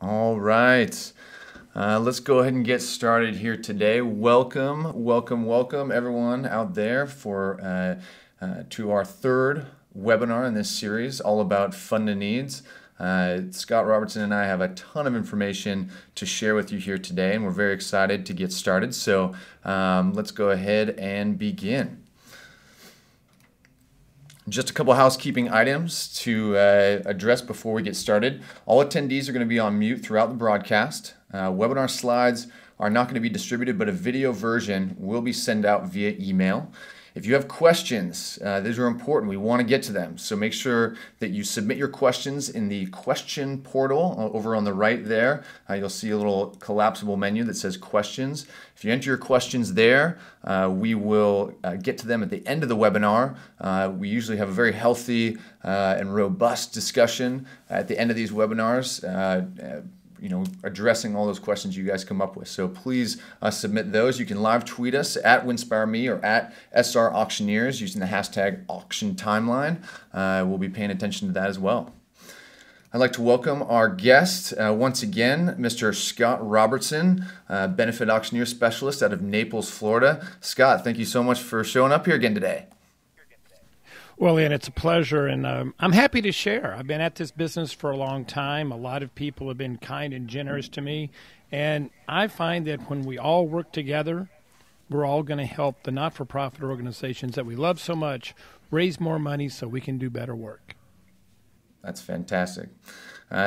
All right. Let's go ahead and get started here today. Welcome everyone out there to our third webinar in this series, all about funding needs. Scott Robertson and I have a ton of information to share with you here today, and we're very excited to get started. So let's go ahead and begin. Just a couple housekeeping items to address before we get started. All attendees are going to be on mute throughout the broadcast. Webinar slides are not going to be distributed, but a video version will be sent out via email. If you have questions, these are important. We want to get to them. So make sure that you submit your questions in the question portal over on the right there. You'll see a little collapsible menu that says questions. If you enter your questions there, we will get to them at the end of the webinar. We usually have a very healthy and robust discussion at the end of these webinars. Addressing all those questions you guys come up with. So please submit those. You can live tweet us at WinspireMe or at SR Auctioneers using the hashtag #AuctionTimeline. We'll be paying attention to that as well. I'd like to welcome our guest once again, Mr. Scott Robertson, Benefit Auctioneer Specialist out of Naples, Florida. Scott, thank you so much for showing up here again today. Well, Ian, it's a pleasure, and I'm happy to share. I've been at this business for a long time. A lot of people have been kind and generous to me, and I find that when we all work together, we're all going to help the not-for-profit organizations that we love so much raise more money so we can do better work. That's fantastic.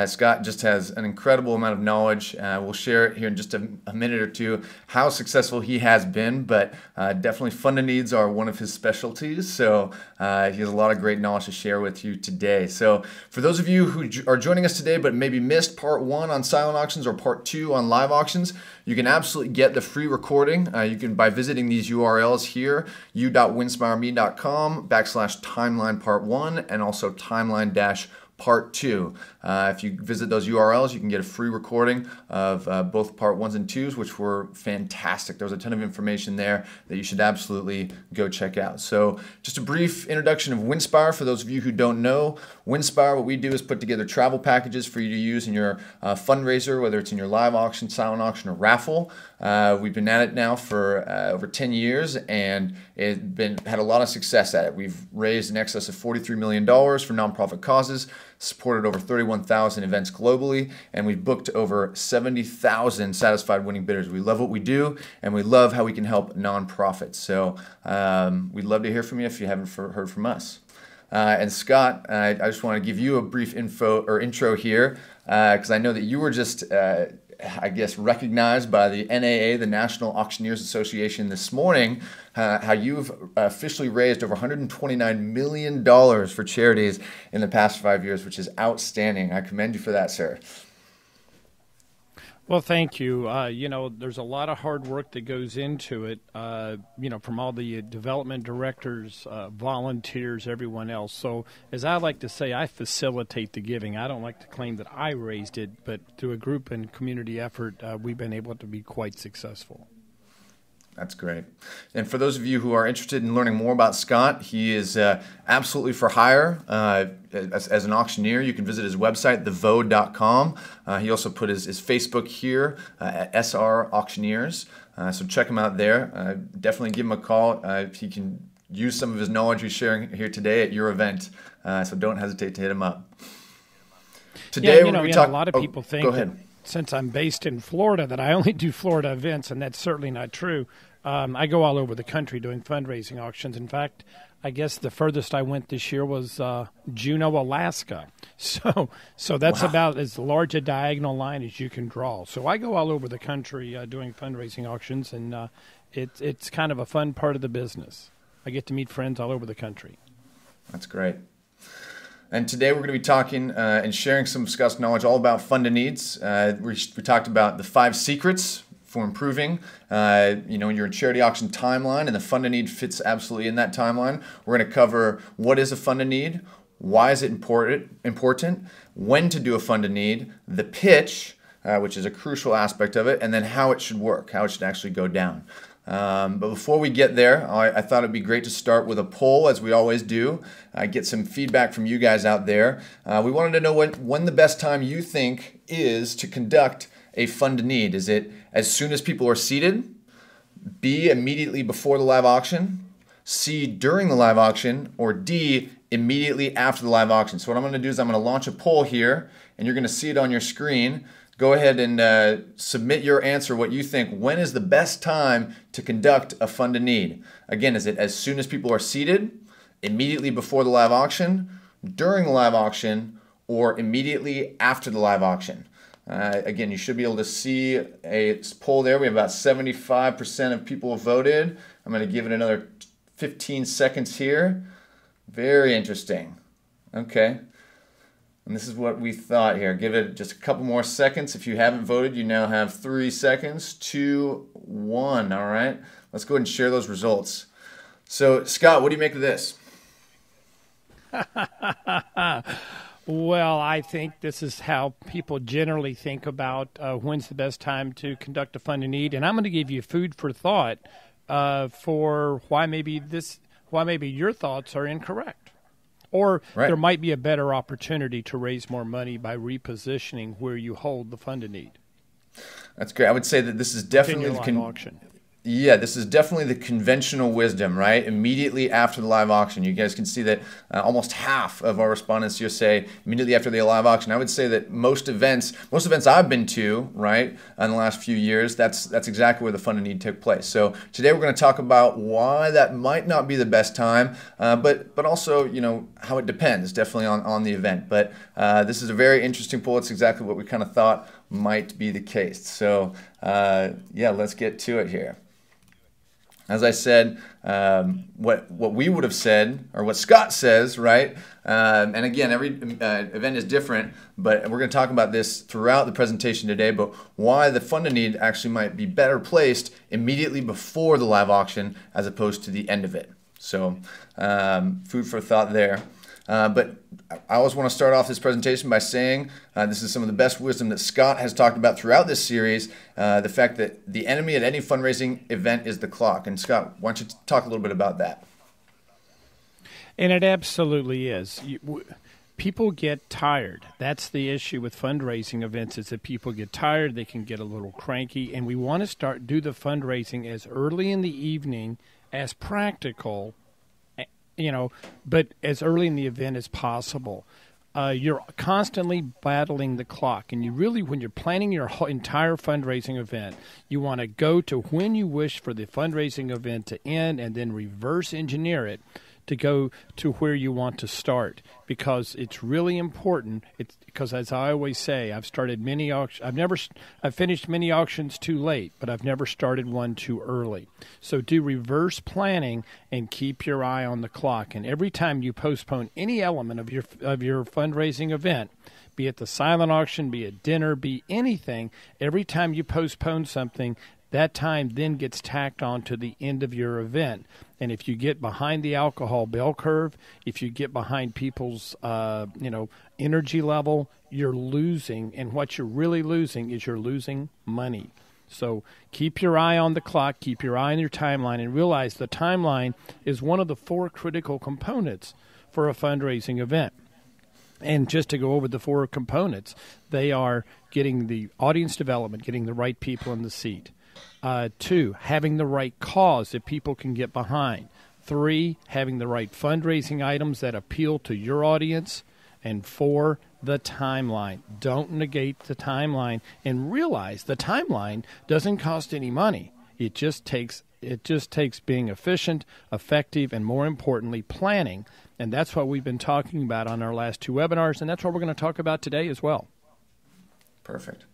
Scott just has an incredible amount of knowledge. We'll share it here in just a minute or two how successful he has been, but definitely funding needs are one of his specialties. So he has a lot of great knowledge to share with you today. So for those of you who are joining us today but maybe missed part 1 on silent auctions or part 2 on live auctions, you can absolutely get the free recording. You can by visiting these URLs here, u.winspireme.com/timeline part 1 and also timeline-part 2. If you visit those URLs, you can get a free recording of both part 1s and 2s, which were fantastic. There was a ton of information there that you should absolutely go check out. So just a brief introduction of Winspire for those of you who don't know. Winspire, what we do is put together travel packages for you to use in your fundraiser, whether it's in your live auction, silent auction, or raffle. We've been at it now for over 10 years and had a lot of success at it. We've raised in excess of $43 million for nonprofit causes, supported over 31,000 events globally, and we've booked over 70,000 satisfied winning bidders. We love what we do, and we love how we can help nonprofits. So we'd love to hear from you if you haven't heard from us. And Scott, I just want to give you a brief intro here, because I know that you were just recognized by the NAA, the National Auctioneers Association, this morning, how you've officially raised over $129 million for charities in the past 5 years, which is outstanding. I commend you for that, sir. Well, thank you. There's a lot of hard work that goes into it, from all the development directors, volunteers, everyone else. So as I like to say, I facilitate the giving. I don't like to claim that I raised it, but through a group and community effort, we've been able to be quite successful. That's great. And for those of you who are interested in learning more about Scott, he is absolutely for hire as an auctioneer. You can visit his website, thevode.com. He also put his Facebook here at SR Auctioneers. So check him out there. Definitely give him a call if he can use some of his knowledge he's sharing here today at your event. So don't hesitate to hit him up. Today, a lot of people think go ahead. Since I'm based in Florida, that I only do Florida events, and that's certainly not true. I go all over the country doing fundraising auctions. In fact, I guess the furthest I went this year was Juneau, Alaska. So that's about as large a diagonal line as you can draw. So I go all over the country doing fundraising auctions, and it's kind of a fun part of the business. I get to meet friends all over the country. That's great. And today we're going to be talking and sharing some of Scott's knowledge all about funding needs. We talked about the 5 secrets for improving, your charity auction timeline, and the funding need fits absolutely in that timeline. We're going to cover what is a funding need, why is it important, when to do a funding need, the pitch, which is a crucial aspect of it, and then how it should work, how it should actually go down. But before we get there, I thought it'd be great to start with a poll, as we always do. Get some feedback from you guys out there. We wanted to know when the best time you think is to conduct a fund to need. Is it as soon as people are seated? B, immediately before the live auction? C, during the live auction? Or D, immediately after the live auction? So what I'm going to do is I'm going to launch a poll here, and you're going to see it on your screen. Go ahead and submit your answer, what you think. When is the best time to conduct a fund to need? Again, is it as soon as people are seated, immediately before the live auction, during the live auction, or immediately after the live auction? Again, you should be able to see a poll there. We have about 75% of people voted. I'm going to give it another 15 seconds here. Very interesting. Okay. And this is what we thought here. Give it just a couple more seconds. If you haven't voted, you now have 3 seconds. 2, 1. All right. Let's go ahead and share those results. So, Scott, what do you make of this? Well, I think this is how people generally think about when's the best time to conduct a fund to need. And I'm going to give you food for thought for why maybe your thoughts are incorrect. Or there might be a better opportunity to raise more money by repositioning where you hold the fund to need. That's great. I would say that this is definitely the auction. Yeah, this is definitely the conventional wisdom, right? Immediately after the live auction. You guys can see that almost half of our respondents just say immediately after the live auction. I would say that most events I've been to, right, in the last few years, that's exactly where the fund to need took place. So today we're going to talk about why that might not be the best time, but also, how it depends definitely on the event. But this is a very interesting poll. It's exactly what we kind of thought might be the case. So let's get to it here. As I said, what we would have said, or what Scott says, right? And again, every event is different, but we're going to talk about this throughout the presentation today, but why the fund to need actually might be better placed immediately before the live auction as opposed to the end of it. So food for thought there. But I always want to start off this presentation by saying this is some of the best wisdom that Scott has talked about throughout this series, the fact that the enemy at any fundraising event is the clock. And Scott, why don't you talk a little bit about that? And it absolutely is. People get tired. That's the issue with fundraising events, is that people get tired, they can get a little cranky, and we want to do the fundraising as early in the evening as practical, but as early in the event as possible. You're constantly battling the clock, and when you're planning your whole entire fundraising event, you want to go to when you wish for the fundraising event to end and then reverse engineer it to go to where you want to start, because it's really important. Because as I always say, I've started many auctions. I've finished many auctions too late, but I've never started one too early. So do reverse planning and keep your eye on the clock. And every time you postpone any element of your fundraising event, be it the silent auction, be it dinner, be anything, every time you postpone something, that time then gets tacked on to the end of your event. And if you get behind the alcohol bell curve, if you get behind people's energy level, you're losing. And what you're really losing is you're losing money. So keep your eye on the clock, keep your eye on your timeline, and realize the timeline is one of the 4 critical components for a fundraising event. And just to go over the 4 components, they are getting the audience development, getting the right people in the seat. 2, having the right cause that people can get behind. 3, having the right fundraising items that appeal to your audience. And 4, the timeline. Don't negate the timeline, and realize the timeline doesn't cost any money. It just takes being efficient, effective, and more importantly, planning. And that's what we've been talking about on our last 2 webinars, and that's what we're going to talk about today as well. Perfect.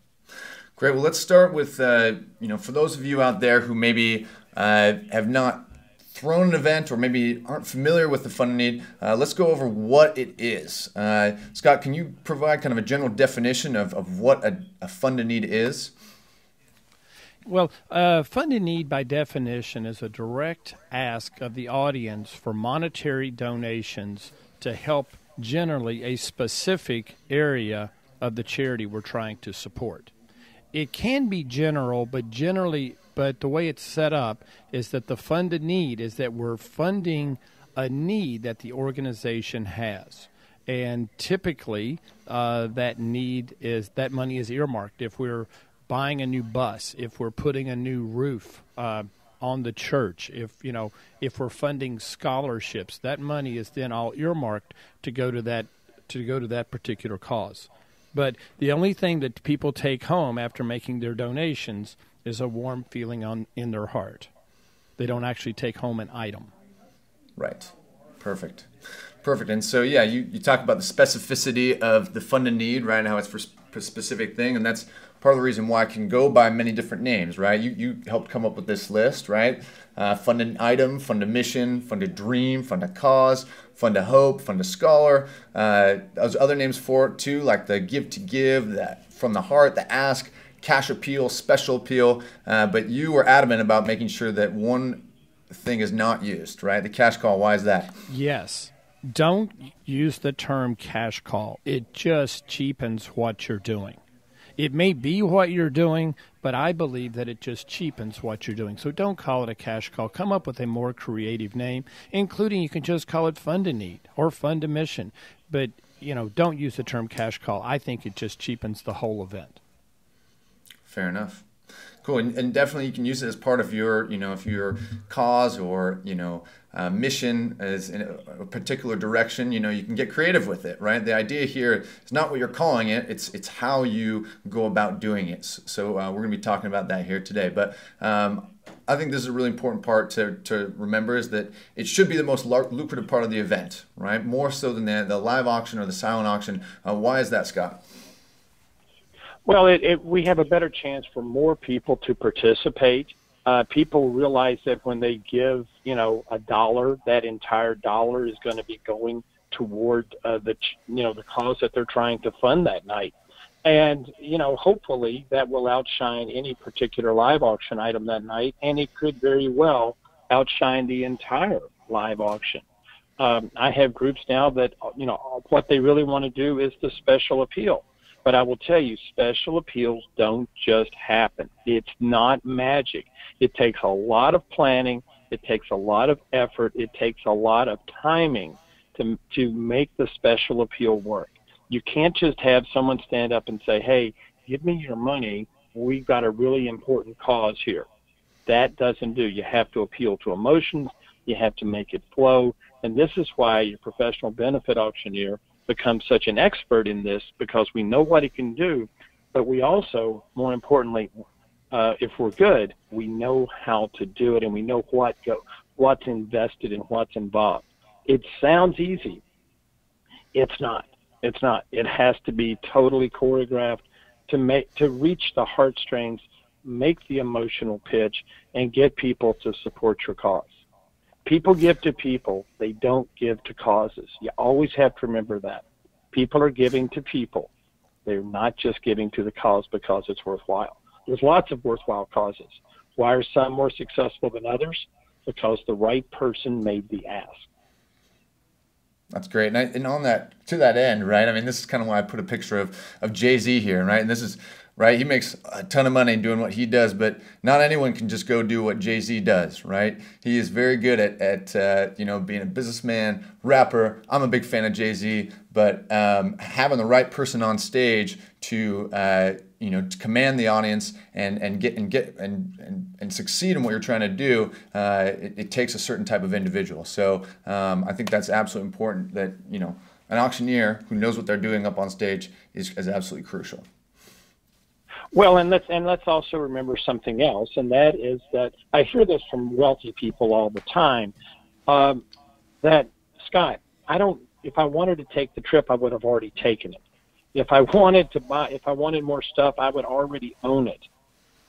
Great. Well, let's start with, for those of you out there who maybe have not thrown an event or maybe aren't familiar with the fund to need, let's go over what it is. Scott, can you provide kind of a general definition of what a fund to need is? Well, fund to need by definition is a direct ask of the audience for monetary donations to help generally a specific area of the charity we're trying to support. It can be general, but but the way it's set up is that the funded need is that we're funding a need that the organization has. And typically, that money is earmarked. If we're buying a new bus, if we're putting a new roof on the church, if we're funding scholarships, that money is then all earmarked to go to that particular cause. But the only thing that people take home after making their donations is a warm feeling in their heart. They don't actually take home an item. Right. Perfect. And so, yeah, you talk about the specificity of the funded need, right, and how it's for a specific thing, and that's part of the reason why it can go by many different names, right? You helped come up with this list, right? Fund an item, fund a mission, fund a dream, fund a cause, fund a hope, fund a scholar. There's other names for it too, like the give to give, that from the heart, the ask, cash appeal, special appeal. But you were adamant about making sure that one thing is not used, right? The cash call. Why is that? Yes. Don't use the term cash call. It just cheapens what you're doing. It may be what you're doing, but I believe that it just cheapens what you're doing. So don't call it a cash call. Come up with a more creative name, including you can just call it fund a need or fund a mission. But, don't use the term cash call. I think it just cheapens the whole event. Fair enough. Cool, and definitely you can use it as part of your, if your cause or, mission is in a particular direction, you can get creative with it, right? The idea here is not what you're calling it, it's how you go about doing it. So we're going to be talking about that here today. But I think this is a really important part to remember is that it should be the most lucrative part of the event, right? More so than the live auction or the silent auction. Why is that, Scott? Well, we have a better chance for more people to participate. People realize that when they give, $1, that entire dollar is going to be going toward the cause that they're trying to fund that night. And, hopefully that will outshine any particular live auction item that night, and it could very well outshine the entire live auction. I have groups now that, what they really want to do is the special appeal. But I will tell you, special appeals don't just happen. It's not magic. It takes a lot of planning. It takes a lot of effort. It takes a lot of timing to make the special appeal work. You can't just have someone stand up and say, hey, give me your money. We've got a really important cause here. That doesn't do. You have to appeal to emotions. You have to make it flow. And this is why your professional benefit auctioneer becomes such an expert in this, because we know what it can do, but we also, more importantly, if we're good, we know how to do it, and we know what's invested and what's involved. It sounds easy. It's not. It's not. It has to be totally choreographed to reach the heartstrings, make the emotional pitch, and get people to support your cause. People give to people. They don't give to causes. You always have to remember that. People are giving to people. They're not just giving to the cause because it's worthwhile. There's lots of worthwhile causes. Why are some more successful than others? Because the right person made the ask. That's great. And on that, to that end, right, I mean, this is kind of why I put a picture of Jay-Z here, right? And this is, right, he makes a ton of money doing what he does, but not anyone can just go do what Jay-Z does, right? He is very good at being a businessman, rapper. I'm a big fan of Jay-Z, but having the right person on stage to to command the audience and succeed in what you're trying to do, it takes a certain type of individual. So I think that's absolutely important that an auctioneer who knows what they're doing up on stage is absolutely crucial. Well, and let's also remember something else, and that is that I hear this from wealthy people all the time. That Scott, if I wanted to take the trip, I would have already taken it. If I wanted more stuff, I would already own it.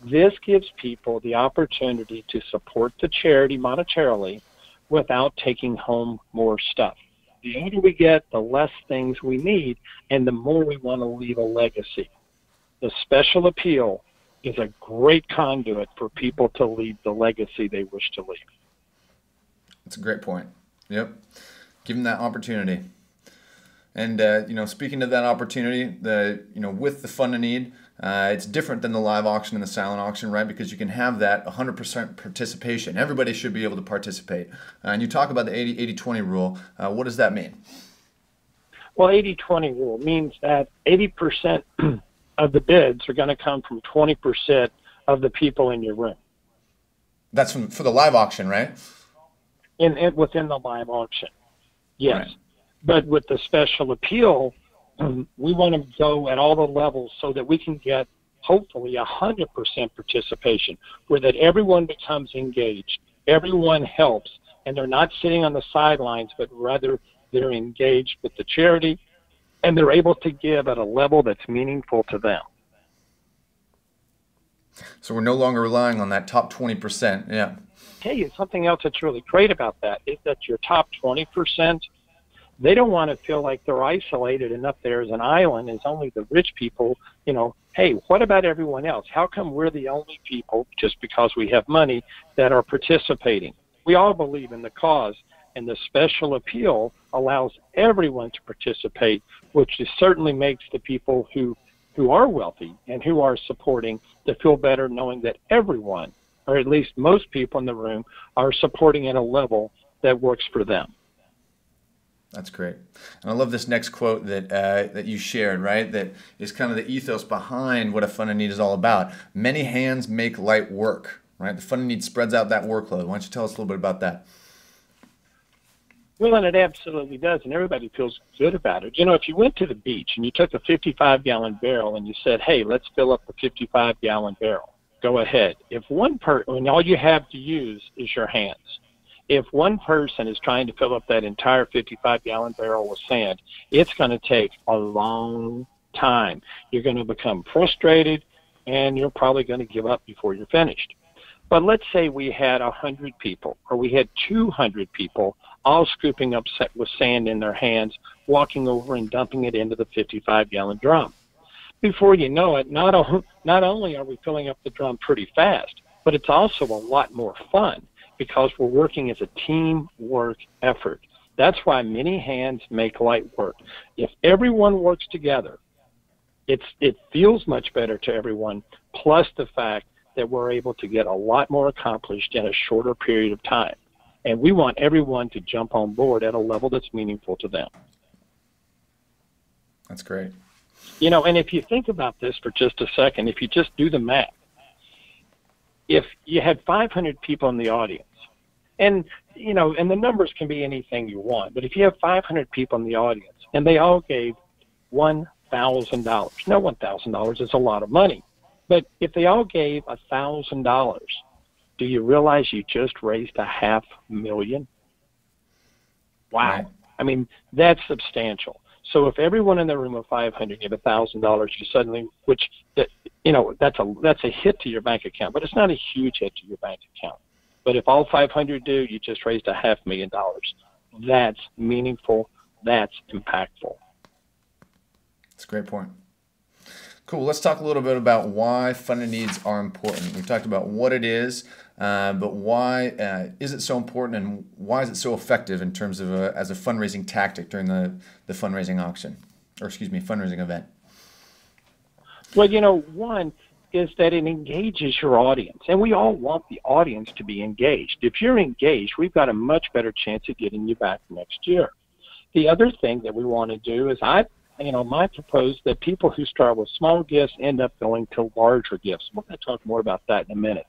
This gives people the opportunity to support the charity monetarily without taking home more stuff. The older we get, the less things we need, and the more we want to leave a legacy. The special appeal is a great conduit for people to leave the legacy they wish to leave. That's a great point. Yep. Give them that opportunity. And, speaking of that opportunity, with the fund and need, It's different than the live auction and the silent auction, right? Because you can have that 100% participation. Everybody should be able to participate. And you talk about the 80-20 rule. What does that mean? Well, 80-20 rule means that 80% of the bids are going to come from 20% of the people in your room. That's for the live auction, right? Within the live auction, yes. Right. But with the special appeal, we want to go at all the levels so that we can get hopefully 100% participation, where that everyone becomes engaged, everyone helps, and they're not sitting on the sidelines, but rather they're engaged with the charity, and they're able to give at a level that's meaningful to them. So we're no longer relying on that top 20%. Yeah. Tell you something else that's really great about that is that your top 20%, they don't want to feel like they're isolated and up there as an island as only the rich people, hey, what about everyone else? How come we're the only people, just because we have money, that are participating? We all believe in the cause, and the special appeal allows everyone to participate, which certainly makes the people who are wealthy and who are supporting to feel better knowing that everyone, or at least most people in the room, are supporting at a level that works for them. That's great. And I love this next quote that you shared, right? That is kind of the ethos behind what a fund and need is all about. Many hands make light work, right? The fund and need spreads out that workload. Why don't you tell us a little bit about that? Well, and it absolutely does, and everybody feels good about it. If you went to the beach and you took a 55-gallon barrel and you said, hey, let's fill up the 55-gallon barrel, go ahead. If one person, all you have to use is your hands. If one person is trying to fill up that entire 55-gallon barrel with sand, it's going to take a long time. You're going to become frustrated, and you're probably going to give up before you're finished. But let's say we had 100 people, or we had 200 people all scooping up with sand in their hands, walking over and dumping it into the 55-gallon drum. Before you know it, not only are we filling up the drum pretty fast, but it's also a lot more fun because we're working as a teamwork effort. That's why many hands make light work. If everyone works together, it feels much better to everyone, plus the fact that we're able to get a lot more accomplished in a shorter period of time. And we want everyone to jump on board at a level that's meaningful to them. That's great. And if you think about this for just a second, if you just do the math, if you had 500 people in the audience, and the numbers can be anything you want, but if you have 500 people in the audience and they all gave $1,000, now $1,000 is a lot of money, but if they all gave $1,000, do you realize you just raised $500,000? Wow. Right. I mean, that's substantial. So if everyone in the room of 500 gave $1,000, you suddenly, that's a hit to your bank account, but it's not a huge hit to your bank account. But if all 500 do, you just raised $500,000. That's meaningful. That's impactful. That's a great point. Cool. Let's talk a little bit about why fund and needs are important. We've talked about what it is, but why is it so important, and why is it so effective in terms of as a fundraising tactic during the fundraising auction, fundraising event? Well, one is that it engages your audience, and we all want the audience to be engaged. If you're engaged, we've got a much better chance of getting you back next year. The other thing that we want to do is I propose that people who start with small gifts end up going to larger gifts. We're going to talk more about that in a minute.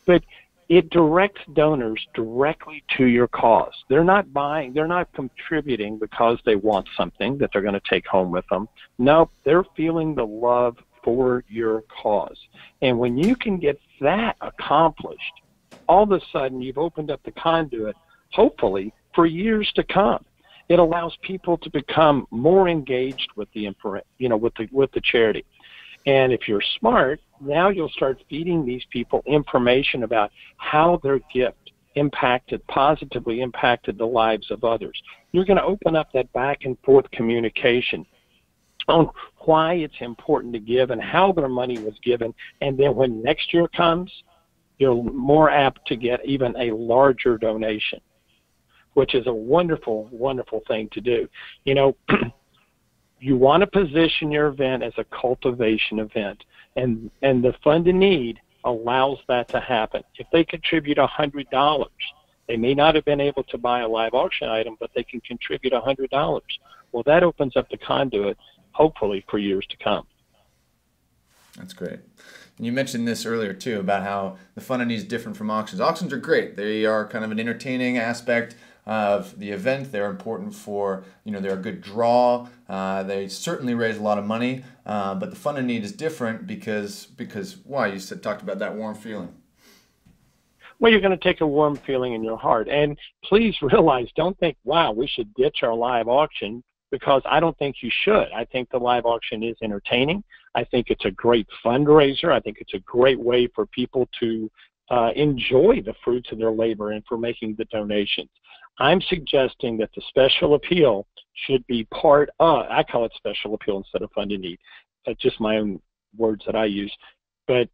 But it directs donors directly to your cause. They're not contributing because they want something that they're going to take home with them. No, they're feeling the love for your cause. And when you can get that accomplished, all of a sudden you've opened up the conduit, hopefully, for years to come. It allows people to become more engaged with the charity. And if you're smart, now you'll start feeding these people information about how their gift positively impacted the lives of others. You're going to open up that back and forth communication on why it's important to give and how their money was given. And then when next year comes, you're more apt to get even a larger donation, which is a wonderful, wonderful thing to do. You want to position your event as a cultivation event, and the Fund in Need allows that to happen. If they contribute $100, they may not have been able to buy a live auction item, but they can contribute $100. Well, that opens up the conduit, hopefully, for years to come. That's great. And you mentioned this earlier too about how the Fund in Need is different from auctions. Auctions are great. They are kind of an entertaining aspect of the event. They're important for, they're a good draw. They certainly raise a lot of money, but the Fund in Need is different because why? You talked about that warm feeling. Well, you're going to take a warm feeling in your heart. And please realize, don't think, wow, we should ditch our live auction, because I don't think you should. I think the live auction is entertaining. I think it's a great fundraiser. I think it's a great way for people to enjoy the fruits of their labor and for making the donations. I'm suggesting that the special appeal should be part of, I call it special appeal instead of Fund in Need. That's just my own words that I use. But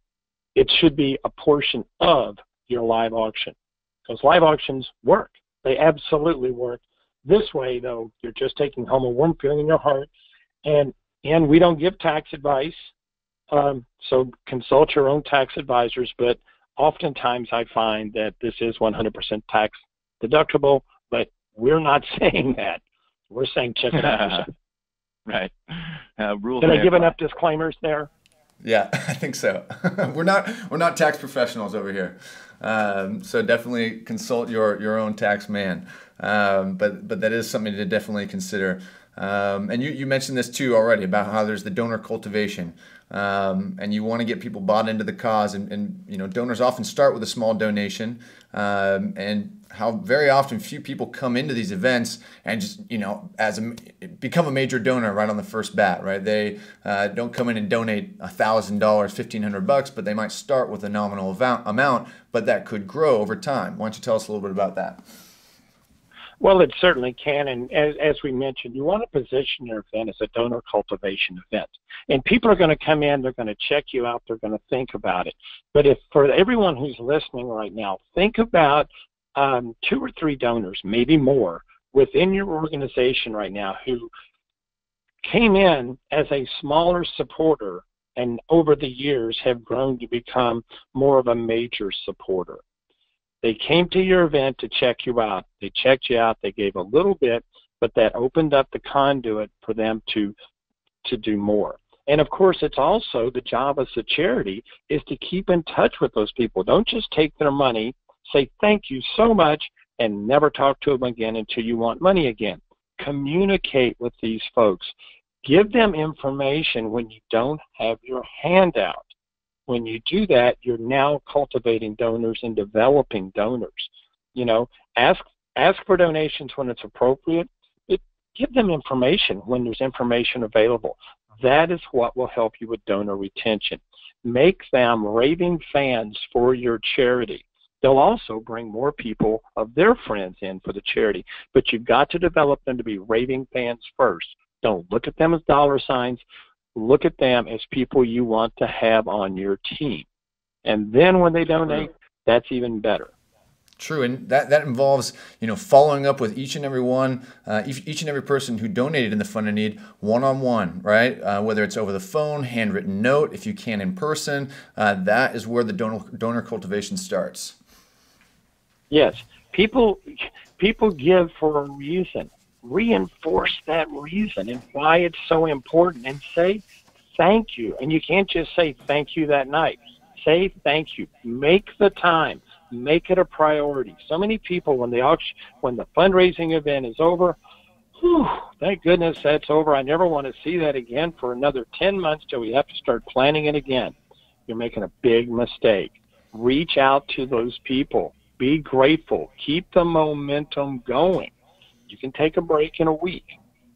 it should be a portion of your live auction, because live auctions work. They absolutely work. This way, though, you're just taking home a warm feeling in your heart, and we don't give tax advice, so consult your own tax advisors, but oftentimes I find that this is 100% tax deductible, but we're not saying that. We're saying check it out. Right. Rules. Did I give enough disclaimers there? Yeah, I think so. We're not tax professionals over here, so definitely consult your own tax man. But that is something to definitely consider. And you mentioned this too already about how there's the donor cultivation, and you want to get people bought into the cause. And donors often start with a small donation, and how very often few people come into these events and just become a major donor right on the first bat. Right? They don't come in and donate $1,000, $1,500, but they might start with a nominal amount, but that could grow over time. Why don't you tell us a little bit about that? Well, it certainly can, and as we mentioned, you want to position your event as a donor cultivation event. And people are going to come in, they're going to check you out, they're going to think about it. But if for everyone who's listening right now, think about 2 or 3 donors, maybe more, within your organization right now who came in as a smaller supporter and over the years have grown to become more of a major supporter. They came to your event to check you out. They checked you out. They gave a little bit, but that opened up the conduit for them to do more. And, of course, it's also the job as a charity is to keep in touch with those people. Don't just take their money, say thank you so much, and never talk to them again until you want money again. Communicate with these folks. Give them information when you don't have your hand out. When you do that, you're now cultivating donors and developing donors. Ask for donations when it's appropriate. Give them information when there's information available. That is what will help you with donor retention. Make them raving fans for your charity. They'll also bring more people of their friends in for the charity, but you've got to develop them to be raving fans first. Don't look at them as dollar signs. Look at them as people you want to have on your team. And then when they donate, that's even better. True, and that involves, following up with each and every one, each and every person who donated in the Fund in Need, one-on-one, right? Whether it's over the phone, handwritten note, if you can in person, that is where the donor cultivation starts. Yes, people give for a reason. Reinforce that reason and why it's so important, and say thank you. And you can't just say thank you that night. Say thank you. Make the time. Make it a priority. So many people, when the fundraising event is over, thank goodness that's over. I never want to see that again for another 10 months till we have to start planning it again. You're making a big mistake. Reach out to those people. Be grateful. Keep the momentum going. You can take a break in a week,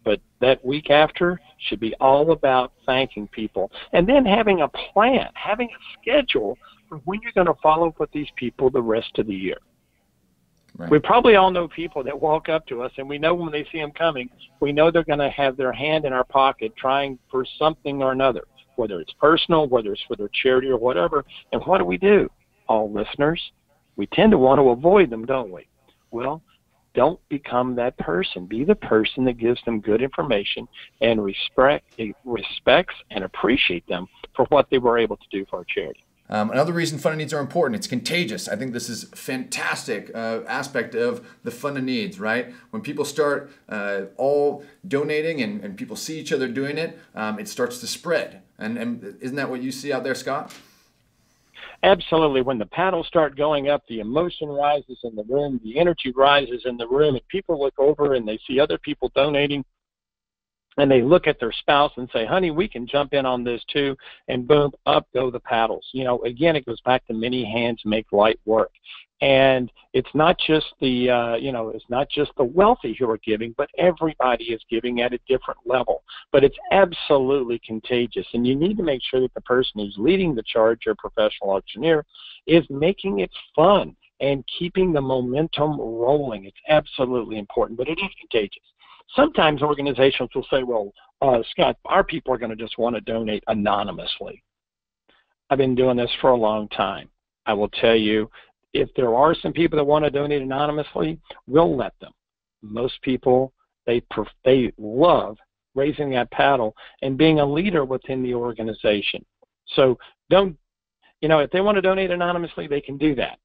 but that week after should be all about thanking people. And then having a plan, having a schedule for when you're going to follow up with these people the rest of the year. Right. We probably all know people that walk up to us, and we know when they see them coming, we know they're going to have their hand in our pocket trying for something or another, whether it's personal, whether it's for their charity or whatever. And what do? All listeners, we tend to want to avoid them, don't we? Well, don't become that person. Be the person that gives them good information and respects and appreciate them for what they were able to do for our charity. Another reason fund and needs are important, it's contagious. I think this is a fantastic aspect of the fund and needs, right? When people start all donating and people see each other doing it, it starts to spread. And isn't that what you see out there, Scott? Absolutely. When the paddles start going up, the emotion rises in the room, the energy rises in the room, and people look over and they see other people donating, and they look at their spouse and say, honey, we can jump in on this too, and boom, up go the paddles. You know, again, it goes back to many hands make light work. And it's not just the, it's not just the wealthy who are giving, but everybody is giving at a different level. But it's absolutely contagious, and you need to make sure that the person who's leading the charge, your professional auctioneer, is making it fun and keeping the momentum rolling. It's absolutely important, but it is contagious. Sometimes organizations will say, well, Scott, our people are going to just want to donate anonymously. I've been doing this for a long time. I will tell you, if there are some people that want to donate anonymously, we'll let them. Most people, they love raising that paddle and being a leader within the organization. So if they want to donate anonymously, they can do that.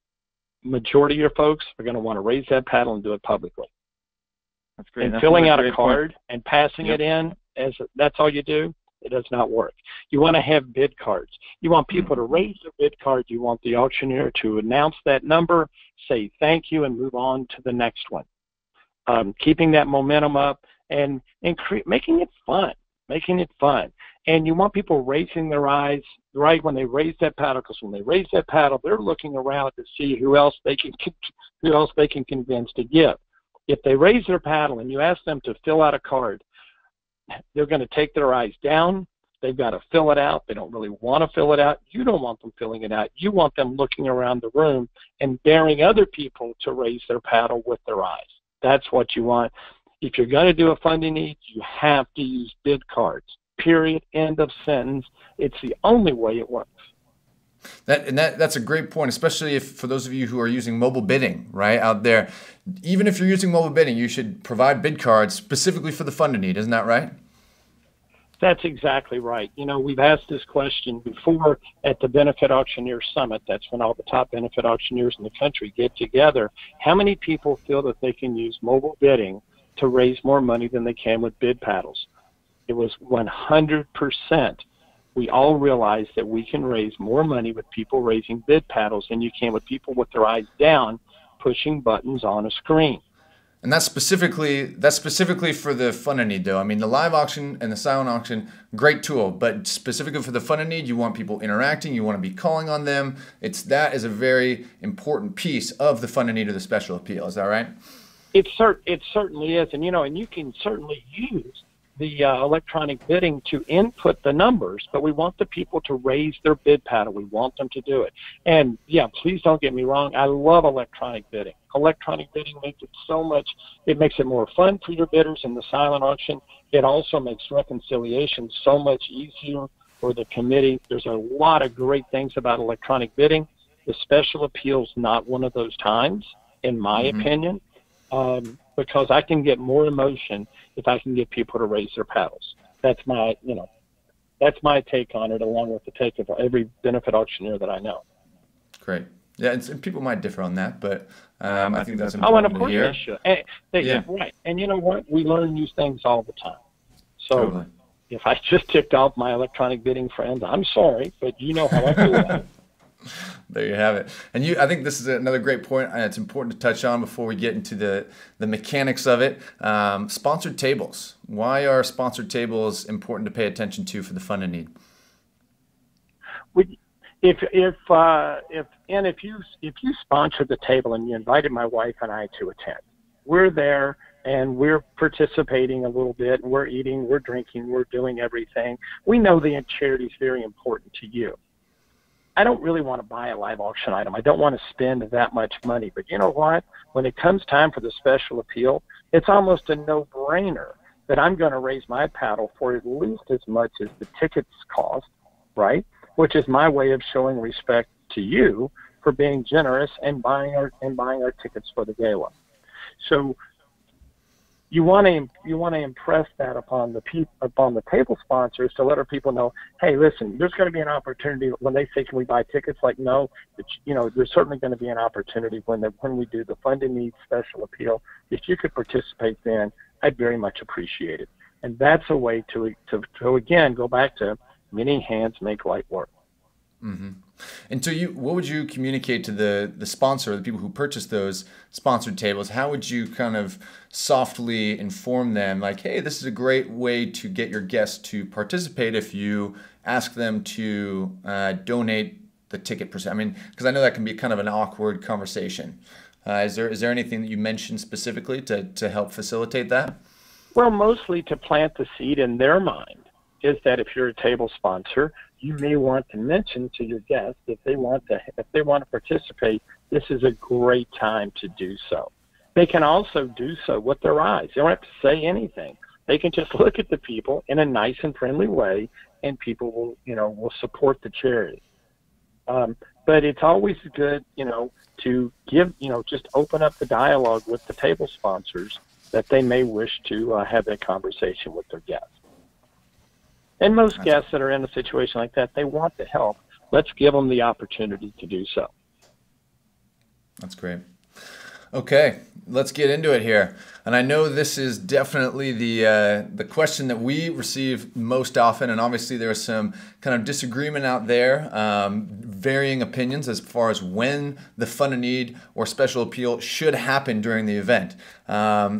Majority of your folks are going to want to raise that paddle and do it publicly. That's great. And that's filling out a great card point. and passing it in, that's all you do, it does not work. You want to have bid cards. You want people to raise their bid card. You want the auctioneer to announce that number, say thank you, and move on to the next one. Keeping that momentum up and making it fun. And you want people raising their eyes right when they raise that paddle, because when they raise that paddle, they're looking around to see who else they can convince to give. If they raise their paddle and you ask them to fill out a card, they're going to take their eyes down. They've got to fill it out. They don't really want to fill it out. You don't want them filling it out. You want them looking around the room and daring other people to raise their paddle with their eyes. That's what you want. If you're going to do a funding need, you have to use bid cards. Period. End of sentence. It's the only way it works. That's a great point, especially for those of you who are using mobile bidding right out there. Even if you're using mobile bidding, you should provide bid cards specifically for the fund and need. Isn't that right? That's exactly right. You know, we've asked this question before at the Benefit Auctioneer Summit. That's when all the top benefit auctioneers in the country get together. How many people feel that they can use mobile bidding to raise more money than they can with bid paddles? It was 100%. We all realize that we can raise more money with people raising bid paddles than you can with people with their eyes down pushing buttons on a screen. And that's specifically for the fund and need, though. I mean, the live auction and the silent auction, great tool, but specifically for the fund and need, you want people interacting, you want to be calling on them. That is a very important piece of the fund and need of the special appeal. Is that right? It certainly is, and you can certainly use the electronic bidding to input the numbers, but we want the people to raise their bid paddle. We want them to do it. And yeah, please don't get me wrong. I love electronic bidding. Electronic bidding makes it more fun for your bidders in the silent auction. It also makes reconciliation so much easier for the committee. There's a lot of great things about electronic bidding. The special appeal's not one of those times, in my opinion. Because I can get more emotion if I can get people to raise their paddles. That's my take on it, along with the take of every benefit auctioneer that I know. Great. Yeah, and people might differ on that, but I think that's important. Oh, and of course to hear. they should. Yeah, right. And you know what? We learn new things all the time. So Totally. If I just ticked off my electronic bidding friends, I'm sorry, but you know how I feel about it. There you have it. And I think this is another great point. It's important to touch on before we get into the mechanics of it. Sponsored tables. Why are sponsored tables important to pay attention to for the fund and need? If you sponsored the table and you invited my wife and I to attend, we're there and we're participating a little bit. And we're eating, we're drinking, we're doing everything. We know the charity is very important to you. I don't really want to buy a live auction item. I don't want to spend that much money. But you know what? When it comes time for the special appeal, it's almost a no-brainer that I'm going to raise my paddle for at least as much as the tickets cost, right? Which is my way of showing respect to you for being generous and buying our tickets for the gala. So you want to impress that upon the table sponsors to let our people know, hey, listen, there's going to be an opportunity when they say, can we buy tickets? Like, no, but, there's certainly going to be an opportunity when we do the funded needs special appeal. If you could participate then, I'd very much appreciate it. And that's a way to again go back to many hands make light work. Mm-hmm. And so what would you communicate to the sponsor, the people who purchase those sponsored tables? How would you kind of softly inform them, like, hey, this is a great way to get your guests to participate if you ask them to donate the ticket percent? I mean, because I know that can be kind of an awkward conversation. Is there anything that you mentioned specifically to help facilitate that? Well, mostly to plant the seed in their mind is that if you're a table sponsor, you may want to mention to your guests if they want to participate, this is a great time to do so. They can also do so with their eyes. They don't have to say anything. They can just look at the people in a nice and friendly way, and people will support the charity. But it's always good, to give, just open up the dialogue with the table sponsors that they may wish to have that conversation with their guests. And most guests that are in a situation like that, they want to help. Let's give them the opportunity to do so. That's great. Okay, let's get into it here. And I know this is definitely the question that we receive most often, and obviously there's some kind of disagreement out there, varying opinions as far as when the fund of need or special appeal should happen during the event.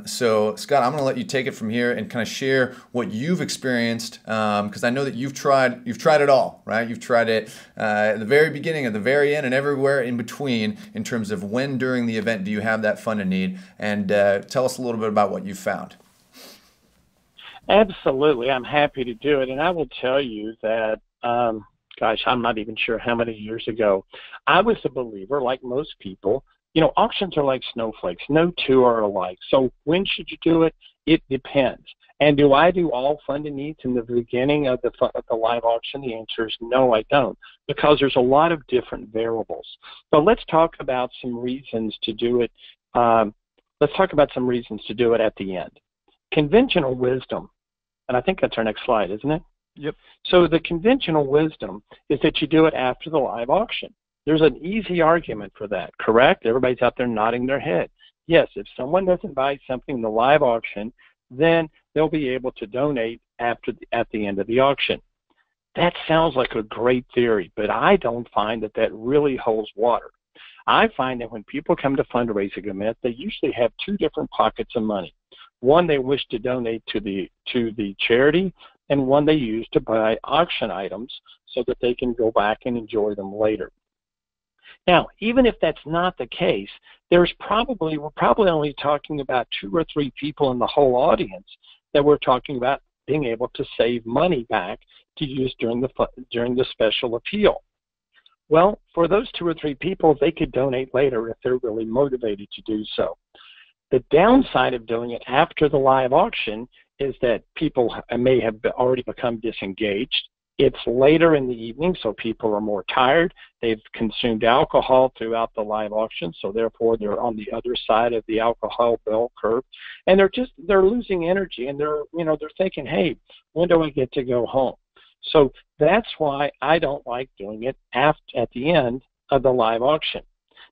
So Scott, I'm going to let you take it from here and kind of share what you've experienced, because I know that you've tried it all, right? You've tried it at the very beginning, at the very end, and everywhere in between in terms of when during the event do you have that fund of need, and tell us a little bit about what you found. Absolutely. I'm happy to do it. And I will tell you that, I'm not even sure how many years ago, I was a believer, like most people. Auctions are like snowflakes. No two are alike. So when should you do it? It depends. And do I do all funded needs in the beginning of the live auction? The answer is no, I don't, because there's a lot of different variables. But let's talk about some reasons to do it. Let's talk about some reasons to do it at the end. Conventional wisdom, and I think that's our next slide, isn't it? Yep. So the conventional wisdom is that you do it after the live auction. There's an easy argument for that, correct? Everybody's out there nodding their head. Yes, if someone doesn't buy something in the live auction, then they'll be able to donate at the end of the auction. That sounds like a great theory, but I don't find that really holds water. I find that when people come to fundraising events, they usually have two different pockets of money. One they wish to donate to the charity, and one they use to buy auction items so that they can go back and enjoy them later. Now, even if that's not the case, we're probably only talking about 2 or 3 people in the whole audience that we're talking about being able to save money back to use during the special appeal. Well, for those 2 or 3 people, they could donate later if they're really motivated to do so. The downside of doing it after the live auction is that people may have already become disengaged. It's later in the evening, so people are more tired. They've consumed alcohol throughout the live auction, so therefore they're on the other side of the alcohol bell curve, and they're losing energy, and they're thinking, hey, when do I get to go home? So that's why I don't like doing it at the end of the live auction.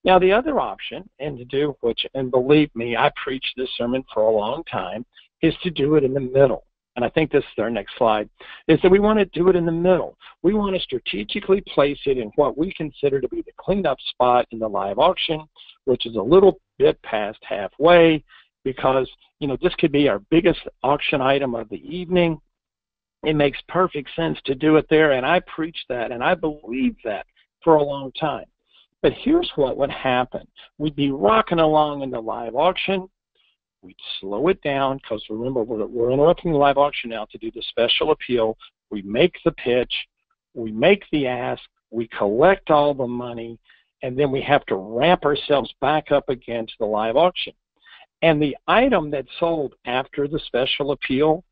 Now, the other option, and believe me, I preached this sermon for a long time, is to do it in the middle. And I think this is our next slide, is that we want to do it in the middle. We want to strategically place it in what we consider to be the cleanup spot in the live auction, which is a little bit past halfway, because, this could be our biggest auction item of the evening. It makes perfect sense to do it there, and I preach that, and I believe that for a long time. But here's what would happen. We'd be rocking along in the live auction. We'd slow it down, because remember, we're interrupting the live auction now to do the special appeal. We make the pitch, we make the ask, we collect all the money, and then we have to ramp ourselves back up again to the live auction. And the item that sold after the special appeal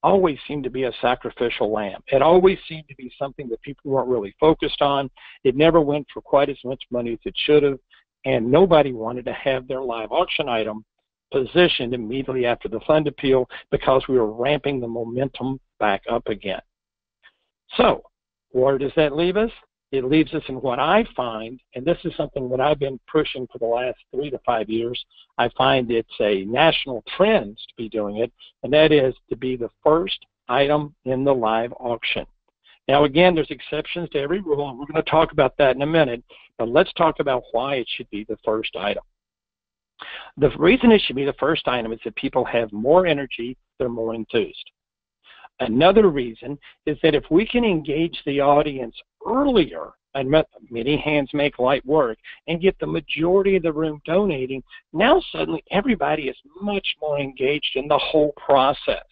always seemed to be a sacrificial lamb. It always seemed to be something that people weren't really focused on. It never went for quite as much money as it should have, and nobody wanted to have their live auction item positioned immediately after the fund appeal because we were ramping the momentum back up again. So where does that leave us? It leaves us in what I find, and this is something that I've been pushing for the last 3 to 5 years. I find it's a national trend to be doing it, and that is to be the first item in the live auction. Now, again, there's exceptions to every rule, and we're going to talk about that in a minute, but let's talk about why it should be the first item. The reason it should be the first item is that people have more energy, they're more enthused. Another reason is that if we can engage the audience earlier, and many hands make light work, and get the majority of the room donating, now suddenly everybody is much more engaged in the whole process.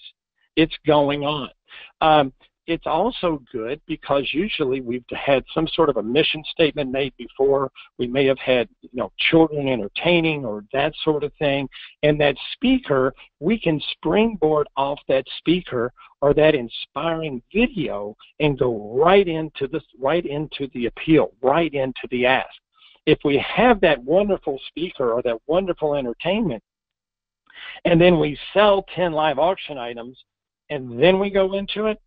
It's going on. It's also good because usually we've had some sort of a mission statement made before. We may have had, children entertaining or that sort of thing. And that speaker, we can springboard off that speaker or that inspiring video and go right into the appeal, right into the ask. If we have that wonderful speaker or that wonderful entertainment, and then we sell 10 live auction items, and then we go into it,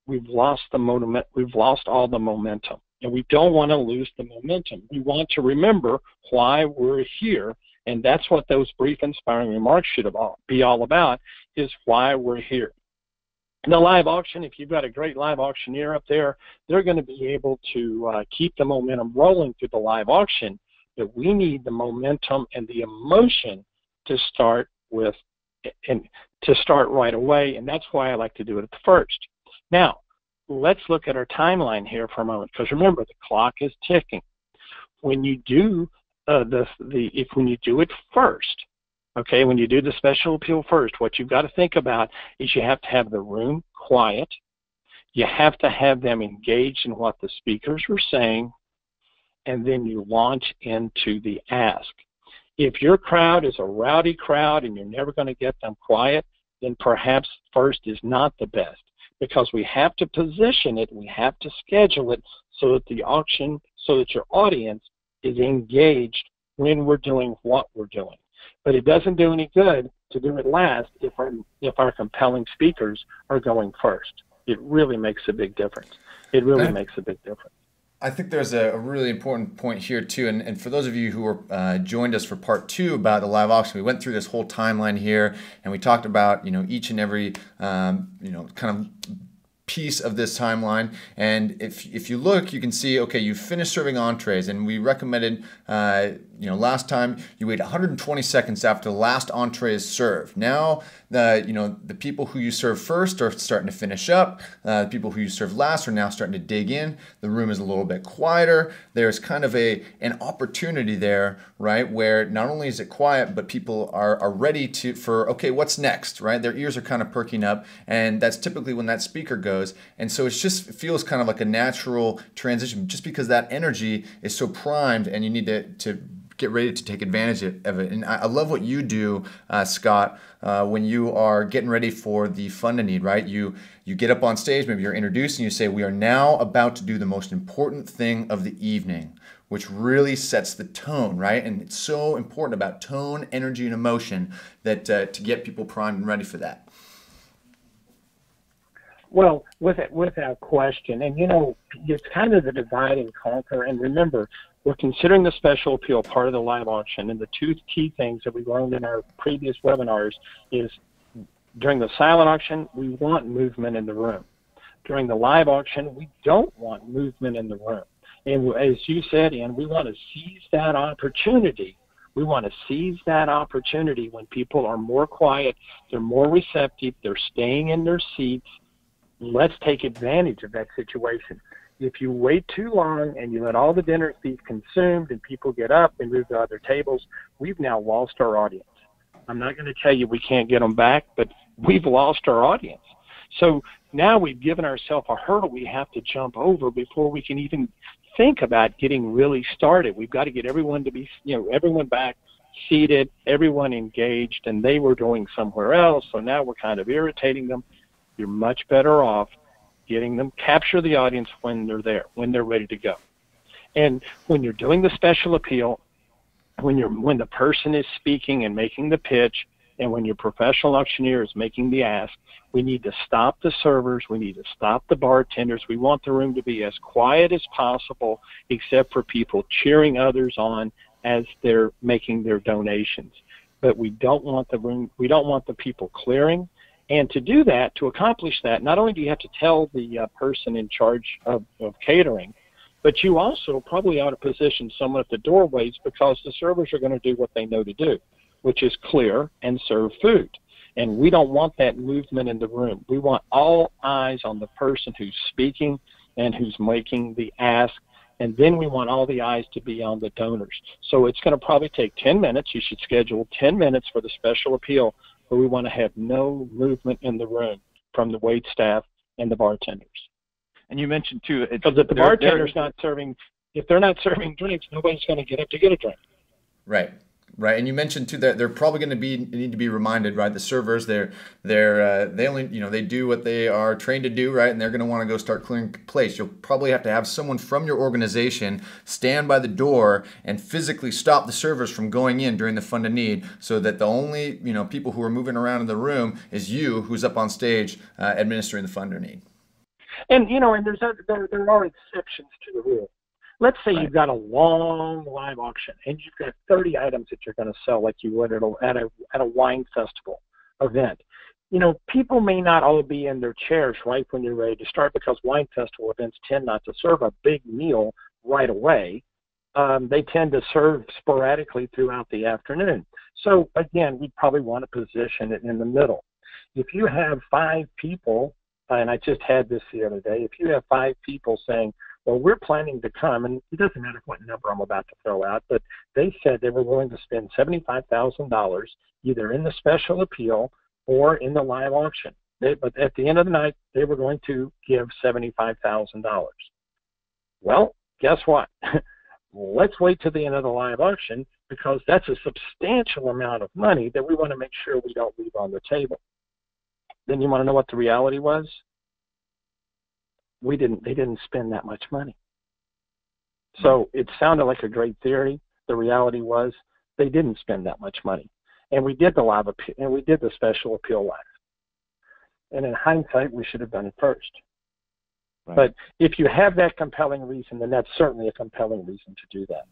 we've lost the momentum. We've lost all the momentum, and we don't want to lose the momentum. We want to remember why we're here, and that's what those brief, inspiring remarks should be all about, is why we're here. In the live auction, if you've got a great live auctioneer up there, they're going to be able to keep the momentum rolling through the live auction, but we need the momentum and the emotion to start with, and to start right away, and that's why I like to do it at the first. Now, let's look at our timeline here for a moment, because remember, the clock is ticking. When you do when you do it first, okay, when you do the special appeal first, what you've got to think about is you have to have the room quiet. You have to have them engaged in what the speakers were saying, and then you launch into the ask. If your crowd is a rowdy crowd and you're never going to get them quiet, then perhaps first is not the best, because we have to position it, we have to schedule it so that your audience is engaged when we're doing what we're doing. But it doesn't do any good to do it last if our compelling speakers are going first. It really makes a big difference. It really makes a big difference. I think there's a really important point here too, and for those of you who are joined us for part 2 about the live auction, we went through this whole timeline here, and we talked about each and every kind of piece of this timeline. And if you look, you can see, okay, you finished serving entrees, and we recommended last time you wait 120 seconds after the last entree is served. Now the people who you serve first are starting to finish up. The people who you serve last are now starting to dig in. The room is a little bit quieter. There's kind of an opportunity there, right, where not only is it quiet, but people are ready for okay, what's next, right? Their ears are kind of perking up, and that's typically when that speaker goes. And so it feels kind of like a natural transition, just because that energy is so primed, and you need to get ready to take advantage of it. And I love what you do, Scott, when you are getting ready for the fund a need, right? You get up on stage, maybe you're introduced, and you say, we are now about to do the most important thing of the evening, which really sets the tone, right? And it's so important about tone, energy, and emotion that to get people primed and ready for that. Well, without question. And, it's kind of the divide and conquer. And remember, we're considering the special appeal part of the live auction. And the 2 key things that we learned in our previous webinars is during the silent auction, we want movement in the room. During the live auction, we don't want movement in the room. And as you said, Ian, we want to seize that opportunity. We want to seize that opportunity when people are more quiet, they're more receptive, they're staying in their seats. Let's take advantage of that situation. If you wait too long and you let all the dinner be consumed and people get up and move to other tables, we've now lost our audience. I'm not going to tell you we can't get them back, but we've lost our audience. So now we've given ourselves a hurdle we have to jump over before we can even think about getting really started. We've got to get everyone to be, everyone back seated, everyone engaged, and they were going somewhere else, so now we're kind of irritating them. You're much better off getting them, capture the audience when they're there, when they're ready to go. And when you're doing the special appeal, when the person is speaking and making the pitch, and when your professional auctioneer is making the ask, we need to stop the servers, we need to stop the bartenders. We want the room to be as quiet as possible, except for people cheering others on as they're making their donations. But we don't want the people clearing. And to do that, to accomplish that, not only do you have to tell the person in charge of catering, but you also probably ought to position someone at the doorways, because the servers are going to do what they know to do, which is clear and serve food. And we don't want that movement in the room. We want all eyes on the person who's speaking and who's making the ask, and then we want all the eyes to be on the donors. So it's going to probably take 10 minutes. You should schedule 10 minutes for the special appeal, but we want to have no movement in the room from the wait staff and the bartenders. And you mentioned too, because if the bartender's not serving, if they're not serving drinks, nobody's going to get up to get a drink. Right. Right, and you mentioned too that they're probably going to need to be reminded, right? The servers, they only, they do what they are trained to do, right? And they're going to want to go start clearing place. You'll probably have to have someone from your organization stand by the door and physically stop the servers from going in during the fund of need, so that the only people who are moving around in the room is you, who's up on stage administering the fund of need. And and there are exceptions to the rule. Let's say you've got a long live auction and you've got 30 items that you're going to sell, like you would at a wine festival event. People may not all be in their chairs right when you're ready to start, because wine festival events tend not to serve a big meal right away. They tend to serve sporadically throughout the afternoon. So again, we probably want to position it in the middle. If you have 5 people, and I just had this the other day, if you have 5 people saying, well, we're planning to come, and it doesn't matter what number I'm about to throw out, but they said they were willing to spend $75,000 either in the special appeal or in the live auction. But at the end of the night, they were going to give $75,000. Well, guess what? Let's wait till the end of the live auction, because that's a substantial amount of money that we want to make sure we don't leave on the table. Then you want to know what the reality was? They didn't spend that much money. So it sounded like a great theory. The reality was they didn't spend that much money. And we did the live appeal, and we did the special appeal live. And in hindsight, we should have done it first. Right. But if you have that compelling reason, then that's certainly a compelling reason to do that.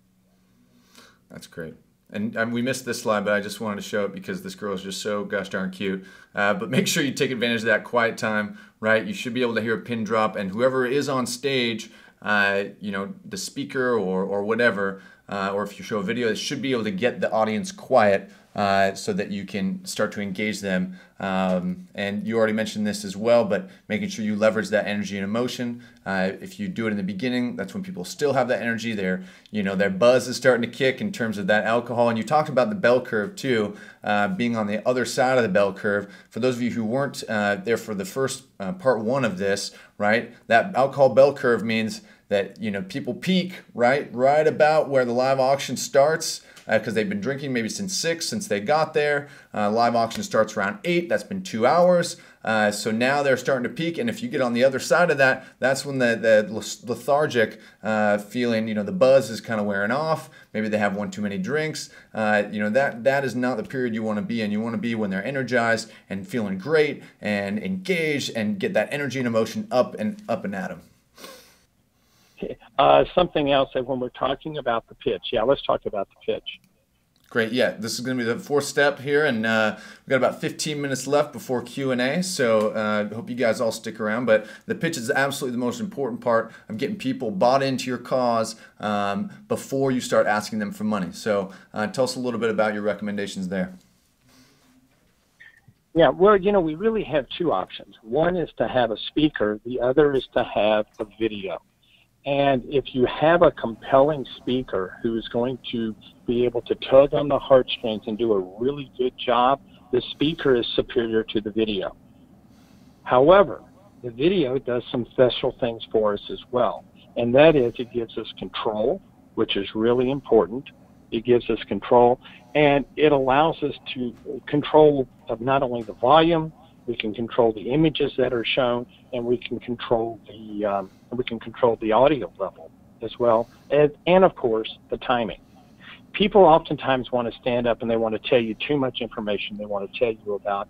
That's great. And we missed this slide, but I just wanted to show it because this girl is just so gosh darn cute. But make sure you take advantage of that quiet time, right? You should be able to hear a pin drop, and whoever is on stage, the speaker or whatever, or if you show a video, it should be able to get the audience quiet so that you can start to engage them. And you already mentioned this as well, but making sure you leverage that energy and emotion. If you do it in the beginning, that's when people still have that energy. Their buzz is starting to kick in terms of that alcohol. And you talked about the bell curve too, being on the other side of the bell curve. For those of you who weren't there for the first part 1 of this, right? That alcohol bell curve means that people peak right about where the live auction starts, because they've been drinking maybe since they got there. Live auction starts around 8. That's been 2 hours. So now they're starting to peak, and if you get on the other side of that, that's when the lethargic feeling, the buzz is kind of wearing off. Maybe they have one too many drinks. That is not the period you want to be in. You want to be when they're energized and feeling great and engaged and get that energy and emotion up and at them. Something else that when we're talking about the pitch, let's talk about the pitch. Great, yeah. This is going to be the 4th step here, and we've got about 15 minutes left before Q&A, so I hope you guys all stick around. But the pitch is absolutely the most important part of getting people bought into your cause before you start asking them for money. So tell us a little bit about your recommendations there. Yeah, well, we really have 2 options. One is to have a speaker. The other is to have a video. And if you have a compelling speaker who's going to be able to tug on the heartstrings and do a really good job, the speaker is superior to the video. However, the video does some special things for us as well. And that is, it gives us control, which is really important. It gives us control, and it allows us to control of not only the volume, we can control the images that are shown, and we can control the audio level as well, and of course the timing. people oftentimes want to stand up and they want to tell you too much information. They want to tell you about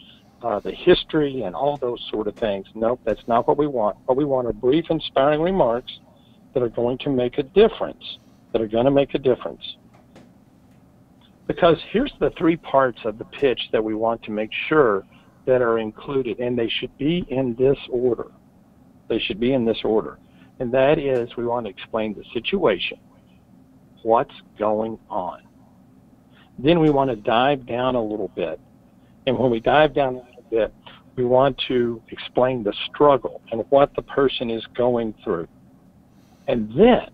the history and all those sort of things. Nope, that's not what we want. What we want are brief, inspiring remarks that are going to make a difference, Because here's the three parts of the pitch that we want to make sure that are included, and they should be in this order. And that is, we want to explain the situation, what's going on. Then we want to dive down a little bit. And when we dive down a little bit, we want to explain the struggle and what the person is going through. And then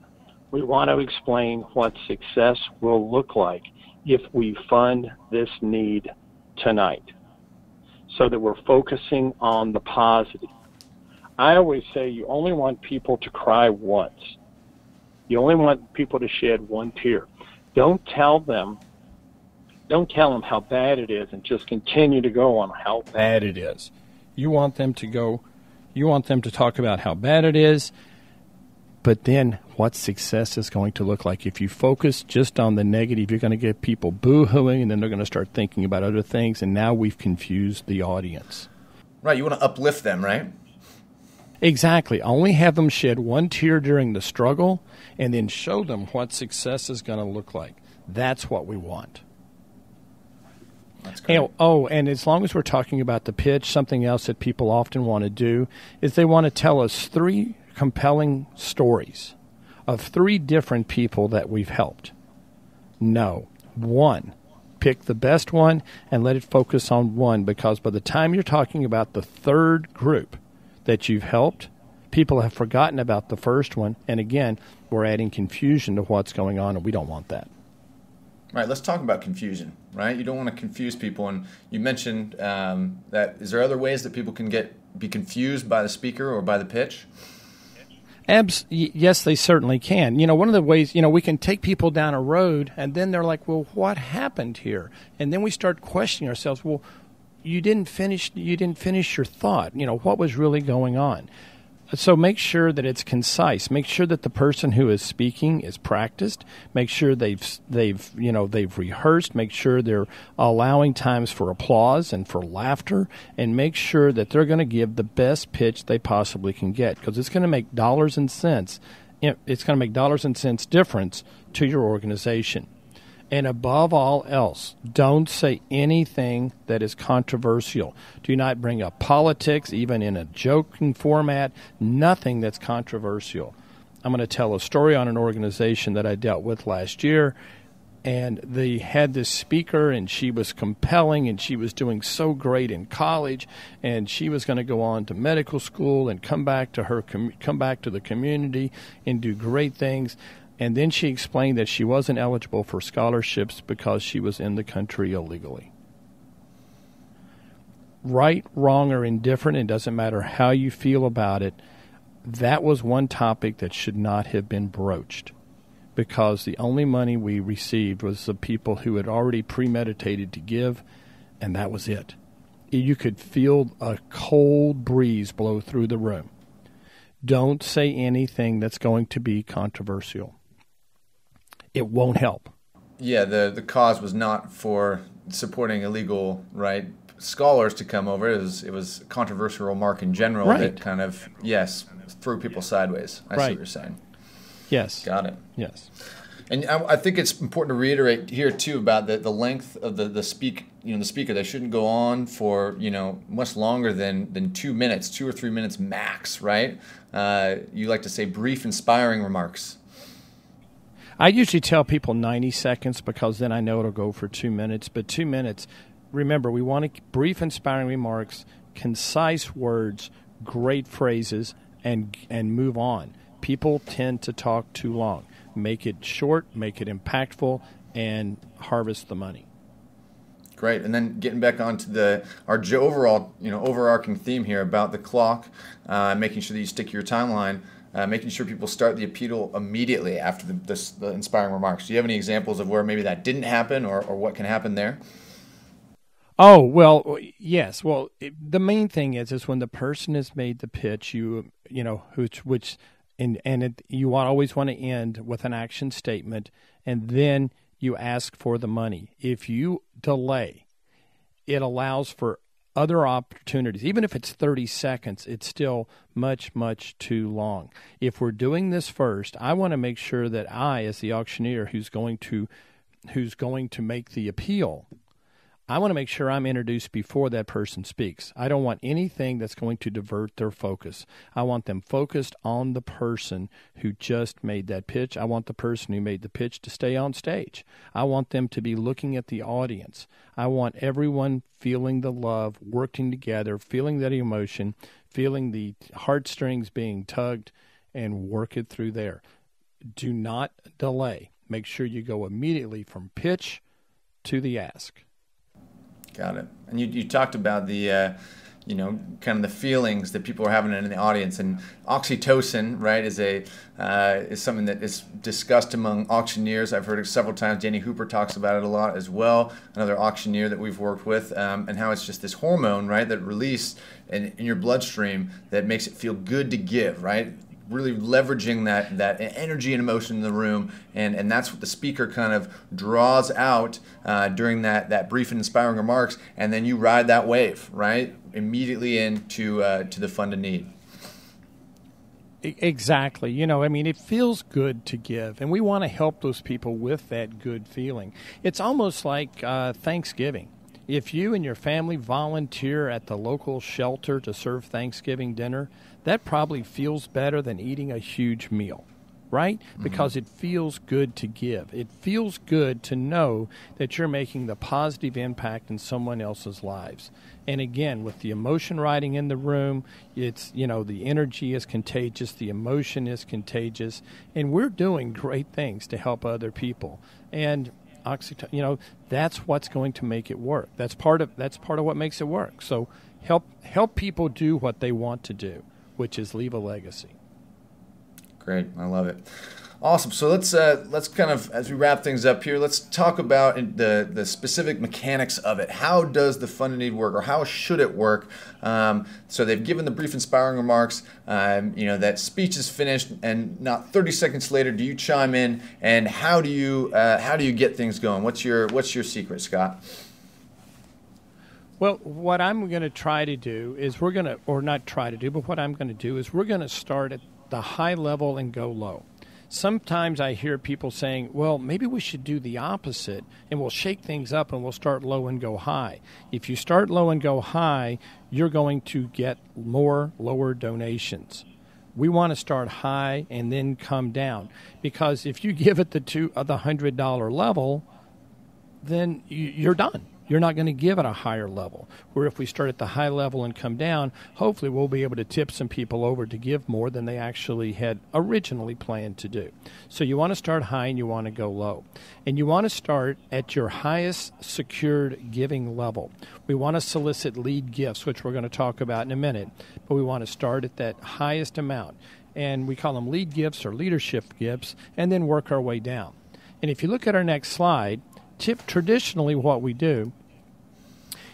we want to explain what success will look like if we fund this need tonight, so that we're focusing on the positive. I always say you only want people to cry once. You only want people to shed one tear. Don't tell them how bad it is and just continue to go on how bad it is. You want them to talk about how bad it is, but then what success is going to look like. If you focus just on the negative, you're going to get people boo-hooing, and then they're going to start thinking about other things, and now we've confused the audience. Right, you want to uplift them, right? Exactly. Only have them shed one tear during the struggle, and then show them what success is going to look like. That's what we want. That's great. And as long as we're talking about the pitch, something else that people often want to do is they want to tell us 3 compelling stories of 3 different people that we've helped. No. 1. Pick the best one and let it focus on one, because by the time you're talking about the 3rd group that you've helped, people have forgotten about the first one, and again, we're adding confusion to what's going on, and we don't want that. Right, let's talk about confusion, right? You don't want to confuse people, and you mentioned that. Is there other ways that people can be confused by the speaker or by the pitch? Yes, they certainly can. One of the ways, we can take people down a road, and then they're like, well, what happened here? And then we start questioning ourselves, well, you didn't finish your thought. What was really going on? So make sure that it's concise. Make sure that the person who is speaking is practiced. Make sure they've rehearsed. Make sure they're allowing times for applause and for laughter, and make sure that they're going to give the best pitch they possibly can get, because it's going to make dollars and cents. It's going to make dollars and cents difference to your organization. And above all else, don't say anything that is controversial. Do not bring up politics, even in a joking format, nothing that's controversial. I'm going to tell a story on an organization that I dealt with last year, and they had this speaker, and she was compelling, and she was doing so great in college, and she was going to go on to medical school and come back to the community and do great things. And then she explained that she wasn't eligible for scholarships because she was in the country illegally. Right, wrong, or indifferent, it doesn't matter how you feel about it, that was one topic that should not have been broached, because the only money we received was the people who had already premeditated to give, and that was it. You could feel a cold breeze blow through the room. Don't say anything that's going to be controversial. It won't help. Yeah, the cause was not for supporting illegal, right, scholars to come over. It was a controversial remark in general that kind of, threw people sideways. I see what you're saying. Yes. Got it. Yes. And I think it's important to reiterate here too about the length of the speaker. They shouldn't go on for much longer than 2 minutes, 2 or 3 minutes max, right? You like to say brief, inspiring remarks. I usually tell people 90 seconds because then I know it'll go for 2 minutes. But 2 minutes, remember, we want brief, inspiring remarks, concise words, great phrases, and move on. People tend to talk too long. Make it short, make it impactful, and harvest the money. Great. And then getting back onto our overall, overarching theme here about the clock, making sure that you stick to your timeline. Making sure people start the appeal immediately after the inspiring remarks. Do you have any examples of where maybe that didn't happen or what can happen there? Oh, well, yes. Well, the main thing is when the person has made the pitch, you always want to end with an action statement, and then you ask for the money. If you delay, it allows for other opportunities. Even if it's 30 seconds, it's still much, much too long. If we're doing this first, I want to make sure that I, as the auctioneer who's going to make the appeal, I want to make sure I'm introduced before that person speaks. I don't want anything that's going to divert their focus. I want them focused on the person who just made that pitch. I want the person who made the pitch to stay on stage. I want them to be looking at the audience. I want everyone feeling the love, working together, feeling that emotion, feeling the heartstrings being tugged, and work it through there. Do not delay. Make sure you go immediately from pitch to the ask. Got it. And you talked about the, kind of the feelings that people are having in the audience, and oxytocin, right, is something that is discussed among auctioneers. I've heard it several times. Danny Hooper talks about it a lot as well, another auctioneer that we've worked with, and how it's just this hormone, right, that released in your bloodstream that makes it feel good to give, right? Really leveraging that energy and emotion in the room, and that's what the speaker kind of draws out during that brief and inspiring remarks, and then you ride that wave, right, immediately into to the fund and need. Exactly. It feels good to give, and we want to help those people with that good feeling. It's almost like Thanksgiving. If you and your family volunteer at the local shelter to serve Thanksgiving dinner, that probably feels better than eating a huge meal, right? Mm-hmm. Because it feels good to give. It feels good to know that you're making the positive impact in someone else's lives. And again, with the emotion riding in the room, it's, the energy is contagious, the emotion is contagious, and we're doing great things to help other people. And that's what's going to make it work. That's part of what makes it work. So help people do what they want to do, which is leave a legacy. Great, I love it. Awesome. So let's kind of, as we wrap things up here, let's talk about the specific mechanics of it. How does the fund and need work, or how should it work? So they've given the brief, inspiring remarks. That speech is finished, and not 30 seconds later, do you chime in? And how do you get things going? What's your secret, Scott? Well, what I'm going to try to do is what I'm going to do is we're going to start at the high level and go low. Sometimes I hear people saying, well, maybe we should do the opposite, and we'll shake things up and we'll start low and go high. If you start low and go high, you're going to get more lower donations. We want to start high and then come down, because if you give it the $100 level, then you're done. You're not going to give at a higher level. Where if we start at the high level and come down, hopefully we'll be able to tip some people over to give more than they actually had originally planned to do. So you want to start high and you want to go low. And you want to start at your highest secured giving level. We want to solicit lead gifts, which we're going to talk about in a minute, but we want to start at that highest amount. And we call them lead gifts or leadership gifts, and then work our way down. And if you look at our next slide, traditionally what we do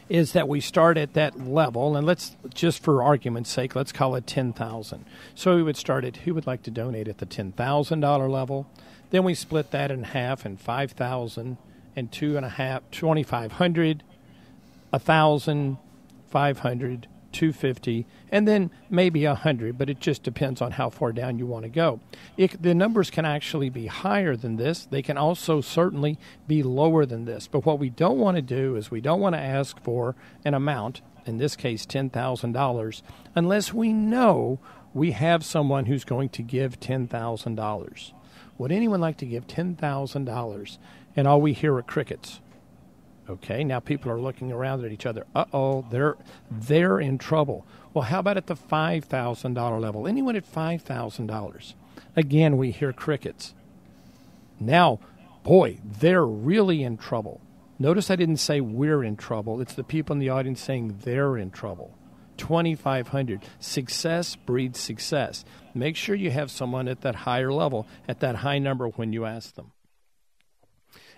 is that we start at that level, and let's, just for argument's sake, let's call it $10,000. So we would start at who would like to donate at the $10,000 level. Then we split that in half, and $5,000 and $2,500, $1,000, $500, $250, and then maybe $100, but it just depends on how far down you want to go. The numbers can actually be higher than this. They can also certainly be lower than this. But what we don't want to do is we don't want to ask for an amount, in this case $10,000, unless we know we have someone who's going to give $10,000. Would anyone like to give $10,000? And all we hear are crickets. Okay, now people are looking around at each other. Uh-oh, they're in trouble. Well, how about at the $5,000 level? Anyone at $5,000? Again, we hear crickets. Now, boy, they're really in trouble. Notice I didn't say we're in trouble. It's the people in the audience saying they're in trouble. $2,500. Success breeds success. Make sure you have someone at that higher level, at that high number when you ask them.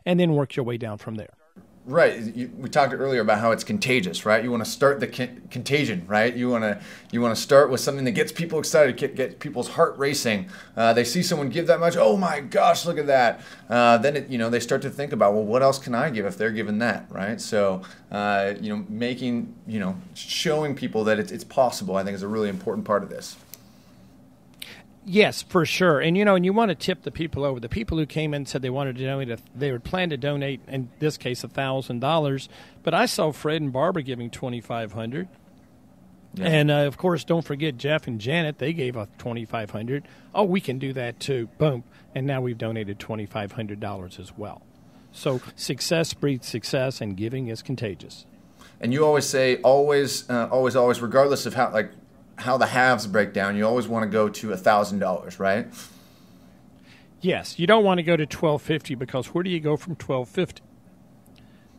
And then work your way down from there. Right. We talked earlier about how it's contagious, right? You want to start the contagion, right? You want to start with something that gets people excited, get people's heart racing. They see someone give that much. Oh my gosh, look at that. Then they start to think about, well, what else can I give if they're giving that, right? So showing people that it's possible, I think, is a really important part of this. Yes, for sure. And, and you want to tip the people over. The people who came in said they wanted to donate, they would plan to donate, in this case, $1,000. But I saw Fred and Barbara giving $2,500. Yeah. And, of course, don't forget Jeff and Janet. They gave us $2,500. Oh, we can do that, too. Boom. And now we've donated $2,500 as well. So success breeds success, and giving is contagious. And you always say, always, regardless of how the halves break down, you always want to go to $1,000, right? Yes, you don't want to go to $1,250, because where do you go from $1,250?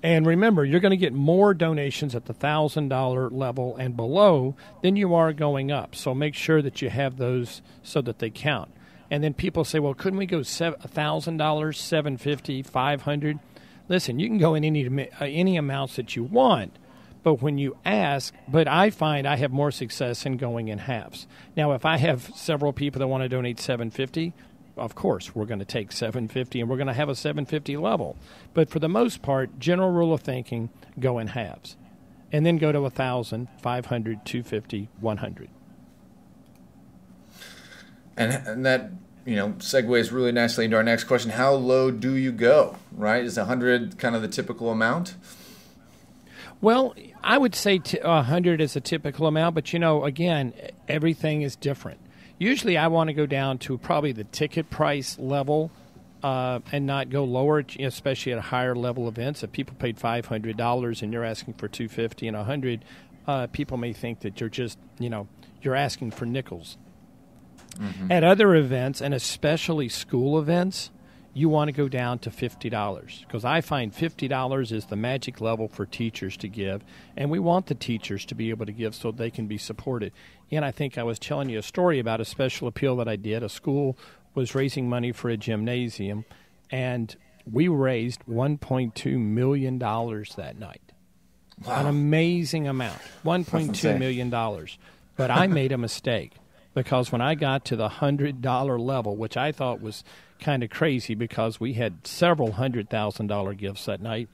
And remember, you're going to get more donations at the $1,000 level and below than you are going up. So make sure that you have those so that they count. And then people say, well, couldn't we go $1,000, $750, $500? Listen, you can go in any amounts that you want. But when you ask, but I find I have more success in going in halves. Now, if I have several people that want to donate $750, of course, we're going to take $750 and we're going to have a $750 level. But for the most part, general rule of thinking, go in halves. And then go to $1,000, $500, $250, $100. And that segues really nicely into our next question. How low do you go, right? Is 100 kind of the typical amount? Well, I would say 100 is a typical amount, but, again, everything is different. Usually I want to go down to probably the ticket price level and not go lower, especially at a higher level events. If people paid $500 and you're asking for $250 and $100, people may think that you're just, you're asking for nickels. Mm-hmm. At other events, and especially school events, you want to go down to $50, because I find $50 is the magic level for teachers to give, and we want the teachers to be able to give so they can be supported. And I think I was telling you a story about a special appeal that I did. A school was raising money for a gymnasium, and we raised $1.2 million that night. Wow. An amazing amount, $1.2 million. But I made a mistake, because when I got to the $100 level, which I thought was kind of crazy because we had several $100,000 gifts that night,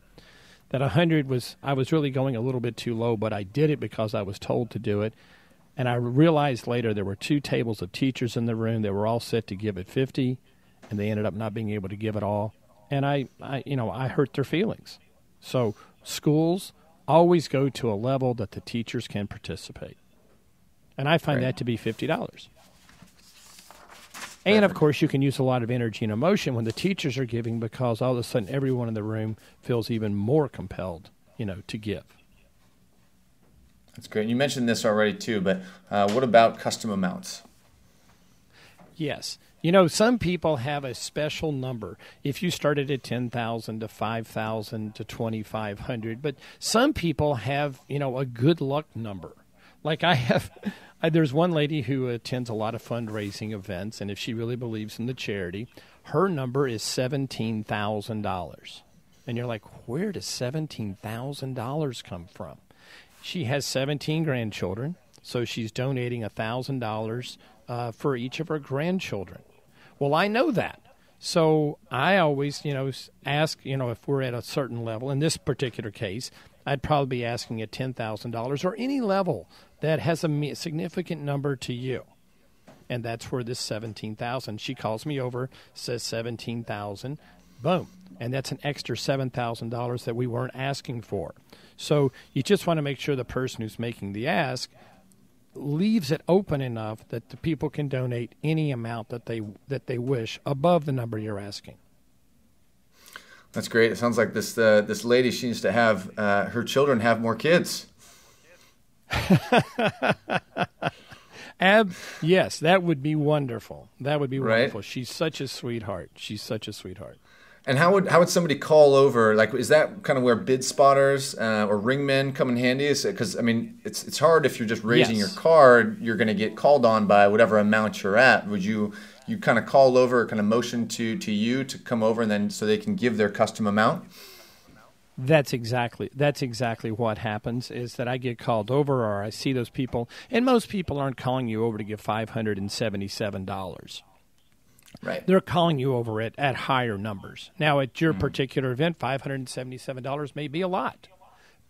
that 100 was, I was really going a little bit too low, but I did it because I was told to do it. And I realized later there were 2 tables of teachers in the room. They were all set to give at 50, and they ended up not being able to give it all. And I hurt their feelings. So schools always go to a level that the teachers can participate. And I find that to be $50. And, of course, you can use a lot of energy and emotion when the teachers are giving, because all of a sudden everyone in the room feels even more compelled, to give. That's great. You mentioned this already, too, but what about custom amounts? Yes. Some people have a special number. If you started at $10,000 to $5,000 to $2,500, but some people have, a good luck number. Like I have, there's one lady who attends a lot of fundraising events, and if she really believes in the charity, her number is $17,000. And you're like, where does $17,000 come from? She has 17 grandchildren, so she's donating $1,000 for each of her grandchildren. Well, I know that. So I always, ask, if we're at a certain level. In this particular case, I'd probably be asking at $10,000 or any level that has a significant number to you. And that's where this $17,000. She calls me over, says $17,000, boom. And that's an extra $7,000 that we weren't asking for. So you just want to make sure the person who's making the ask leaves it open enough that the people can donate any amount that they wish above the number you're asking. That's great. It sounds like this lady, she needs to have her children have more kids. Yes, that would be wonderful. That would be wonderful. Right? She's such a sweetheart. And how would somebody call over? Like, is that kind of where bid spotters or ringmen come in handy? Because it's hard if you're just raising your card. You're going to get called on by whatever amount you're at. Would you kind of call over, kind of motion to you to come over, and then so they can give their custom amount? That's exactly what happens, is that I get called over, or I see those people, and most people aren't calling you over to give $577. Right. They're calling you over at higher numbers. Now, at your particular event, $577 may be a lot,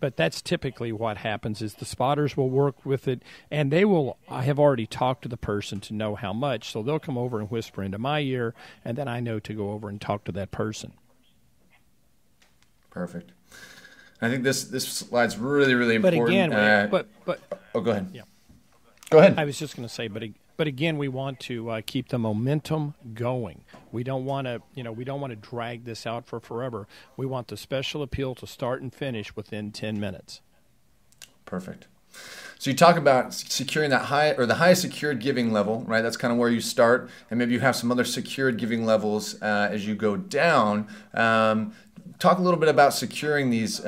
but that's typically what happens. Is the spotters will work with it, and I have already talked to the person to know how much, so they'll come over and whisper into my ear, and then I know to go over and talk to that person. Perfect. I think this slide's really, really important. But again, oh, go ahead. Yeah. Go ahead. I was just going to say, but again, we want to keep the momentum going. We don't want to drag this out for forever. We want the special appeal to start and finish within 10 minutes. Perfect. So you talk about securing that the highest secured giving level, right? That's kind of where you start, and maybe you have some other secured giving levels as you go down. Talk a little bit about securing these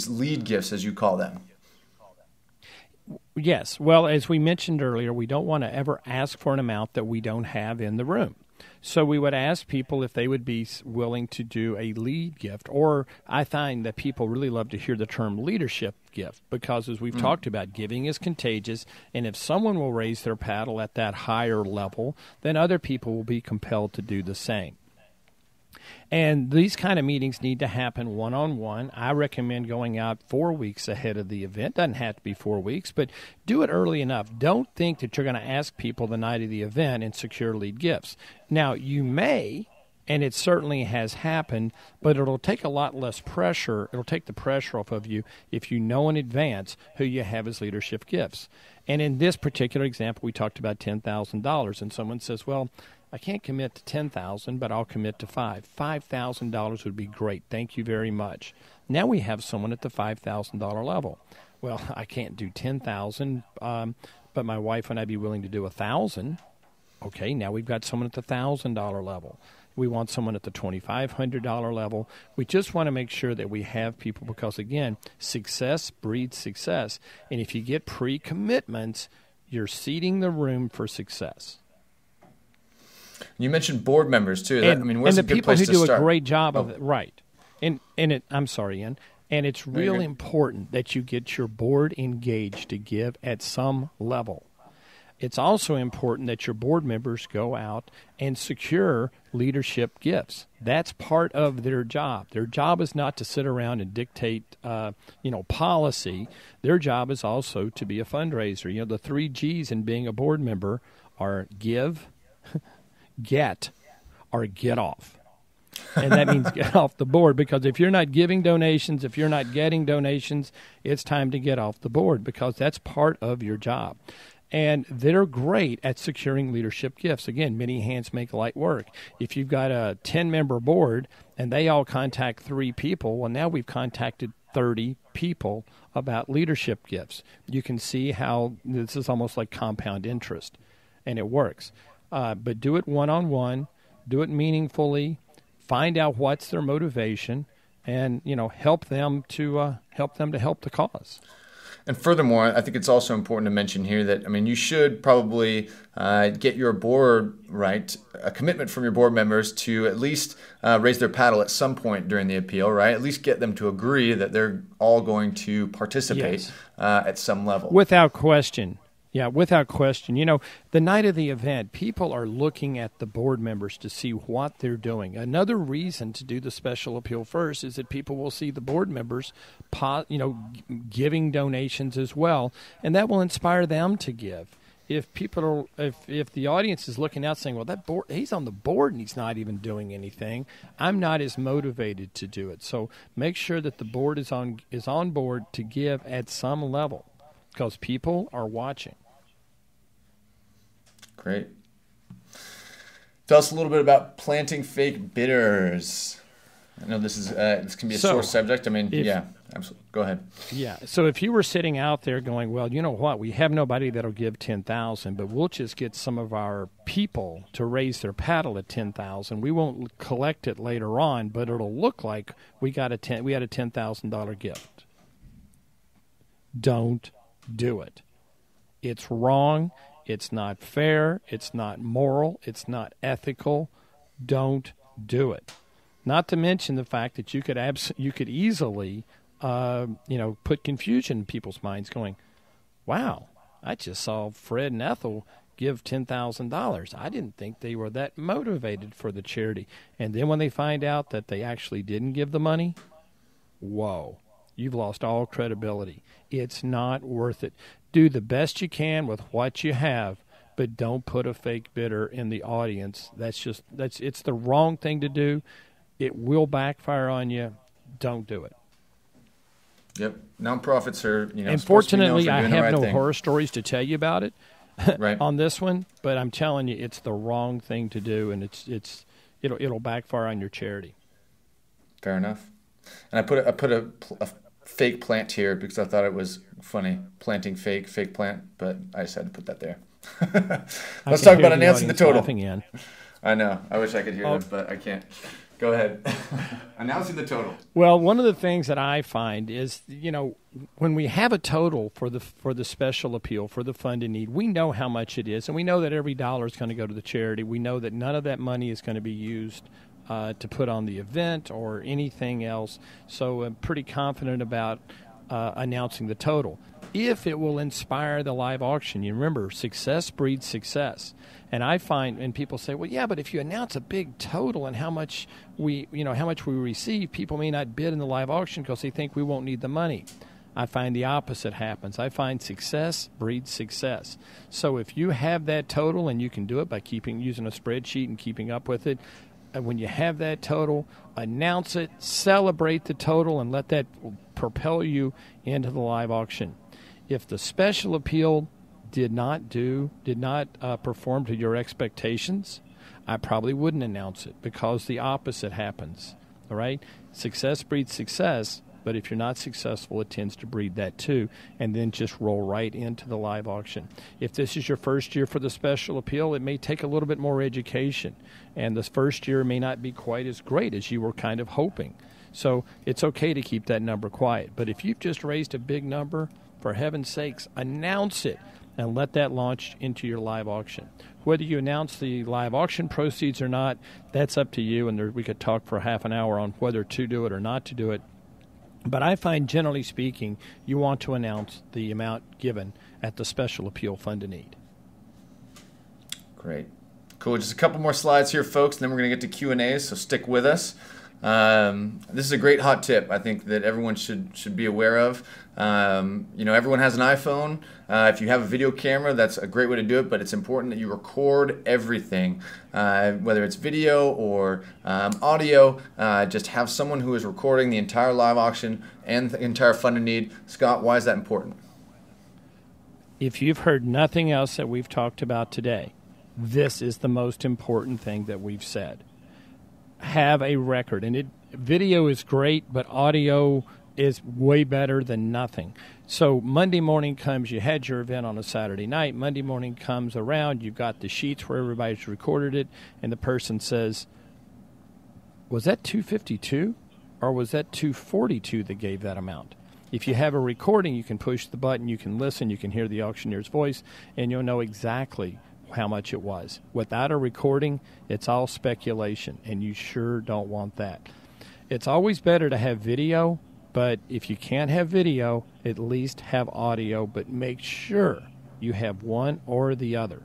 lead gifts, as you call them. Yes. Well, as we mentioned earlier, we don't want to ever ask for an amount that we don't have in the room. So we would ask people if they would be willing to do a lead gift, or I find that people really love to hear the term leadership gift, because as we've talked about, giving is contagious, and if someone will raise their paddle at that higher level, then other people will be compelled to do the same. And these kind of meetings need to happen one-on-one. I recommend going out 4 weeks ahead of the event. Doesn't have to be 4 weeks, but do it early enough. Don't think that you're going to ask people the night of the event and secure lead gifts. Now, you may, and it certainly has happened, but it'll take a lot less pressure. It'll take the pressure off of you if you know in advance who you have as leadership gifts. And in this particular example, we talked about $10,000, and someone says, well, I can't commit to $10,000, but I'll commit to $5,000 would be great. Thank you very much. Now we have someone at the $5,000 level. Well, I can't do $10,000, but my wife and I'd be willing to do $1,000. Okay, now we've got someone at the $1,000 level. We want someone at the $2,500 level. We just want to make sure that we have people, because, again, success breeds success. And if you get pre-commitments, you're seeding the room for success. You mentioned board members too. Where's a good place to start? And the people who do a great job of it, right? I'm sorry, Ian. And it's really important that you get your board engaged to give at some level. It's also important that your board members go out and secure leadership gifts. That's part of their job. Their job is not to sit around and dictate, policy. Their job is also to be a fundraiser. The 3 G's in being a board member are give, get, or get off. And that means get off the board, because if you're not giving donations, if you're not getting donations, it's time to get off the board, because that's part of your job. And they're great at securing leadership gifts. Again, many hands make light work. If you've got a 10-member board and they all contact 3 people, well, now we've contacted 30 people about leadership gifts. You can see how this is almost like compound interest, and it works. But do it one-on-one, do it meaningfully, find out what's their motivation, and help them to help the cause. And furthermore, I think it's also important to mention here that, you should probably get your board, right, a commitment from your board members to at least raise their paddle at some point during the appeal, right? At least get them to agree that they're all going to participate at some level. Without question. Yeah, without question. The night of the event, people are looking at the board members to see what they're doing. Another reason to do the special appeal first is that people will see the board members, giving donations as well, and that will inspire them to give. If the audience is looking out saying, well, that board, he's on the board and he's not even doing anything, I'm not as motivated to do it. So make sure that the board is on board to give at some level, because people are watching. Great. Tell us a little bit about planting fake bidders. I know this can be a sore subject. Yeah, absolutely. Go ahead. Yeah. So if you were sitting out there going, well, you know what, we have nobody that'll give $10,000, but we'll just get some of our people to raise their paddle at $10,000. We won't collect it later on, but it'll look like we had a $10,000 gift. Don't do it. It's wrong. It's not fair. It's not moral. It's not ethical. Don't do it. Not to mention the fact that you could easily, put confusion in people's minds going, wow, I just saw Fred and Ethel give $10,000. I didn't think they were that motivated for the charity. And then when they find out that they actually didn't give the money, whoa, you've lost all credibility. It's not worth it. Do the best you can with what you have, but don't put a fake bidder in the audience. It's the wrong thing to do. It will backfire on you. Don't do it. Yep. Nonprofits are, Unfortunately, I have no thing. horror stories to tell you about it right. on this one, but I'm telling you, it's the wrong thing to do, and it'll backfire on your charity. Fair enough. And I put a fake plant here because I thought it was funny, planting fake plant, but I just had to put that there. Let's talk about announcing the total. I know. I wish I could hear them, but I can't. Go ahead. Announcing the total. Well, one of the things that I find is, when we have a total for the special appeal, for the fund in need, we know how much it is, and we know that every dollar is going to go to the charity. We know that none of that money is going to be used to put on the event or anything else. So I'm pretty confident about announcing the total. If it will inspire the live auction, you remember, success breeds success. And I find, and people say, well, yeah, but if you announce a big total and how much we receive, people may not bid in the live auction because they think we won't need the money. I find the opposite happens. I find success breeds success. So if you have that total, and you can do it by using a spreadsheet and keeping up with it, when you have that total, announce it, celebrate the total, and let that propel you into the live auction. If the special appeal did not perform to your expectations, I probably wouldn't announce it, because the opposite happens. All right? Success breeds success, but if you're not successful, it tends to breed that too, and then just roll right into the live auction. If this is your first year for the special appeal, it may take a little bit more education, and the first year may not be quite as great as you were kind of hoping. So it's okay to keep that number quiet. But if you've just raised a big number, for heaven's sakes, announce it and let that launch into your live auction. Whether you announce the live auction proceeds or not, that's up to you, and we could talk for half an hour on whether to do it or not to do it. But I find, generally speaking, you want to announce the amount given at the special appeal fund in need. Great. Cool. Just a couple more slides here, folks, and then we're going to get to Q&As, so stick with us. This is a great hot tip, I think, that everyone should be aware of. Everyone has an iPhone. If you have a video camera, that's a great way to do it, but it's important that you record everything, whether it's video or audio. Just have someone who is recording the entire live auction and the entire fund in need. Scott, why is that important? If you've heard nothing else that we've talked about today, this is the most important thing that we've said. Have a record, and video is great, but audio is way better than nothing. So Monday morning comes, you had your event on a Saturday night. Monday morning comes around, you've got the sheets where everybody's recorded it, and the person says, was that 252 or was that 242 that gave that amount? If you have a recording, you can push the button, you can listen, you can hear the auctioneer's voice, and you'll know exactly how much it was. Without a recording, it's all speculation, and you sure don't want that. It's always better to have video, but if you can't have video, at least have audio, but make sure you have one or the other.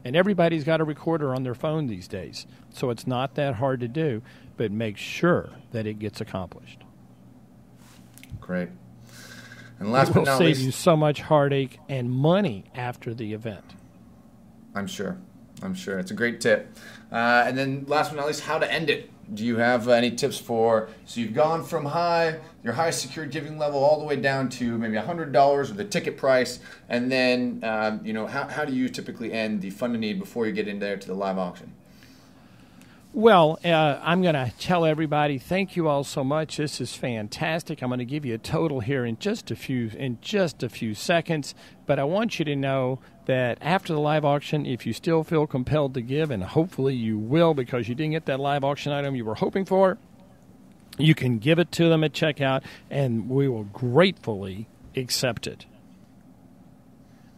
And everybody's got a recorder on their phone these days, so it's not that hard to do, but make sure that it gets accomplished. Great. And last but not least, it will save you so much heartache and money after the event. I'm sure. It's a great tip. And then last but not least, how to end it. Do you have any tips so you've gone from your highest secured giving level all the way down to maybe $100 or the ticket price, and then, how do you typically end the fund in need before you get in there to the live auction? Well, I'm going to tell everybody, thank you all so much. This is fantastic. I'm going to give you a total here in just a few seconds. But I want you to know that after the live auction, if you still feel compelled to give, and hopefully you will because you didn't get that live auction item you were hoping for, you can give it to them at checkout, and we will gratefully accept it.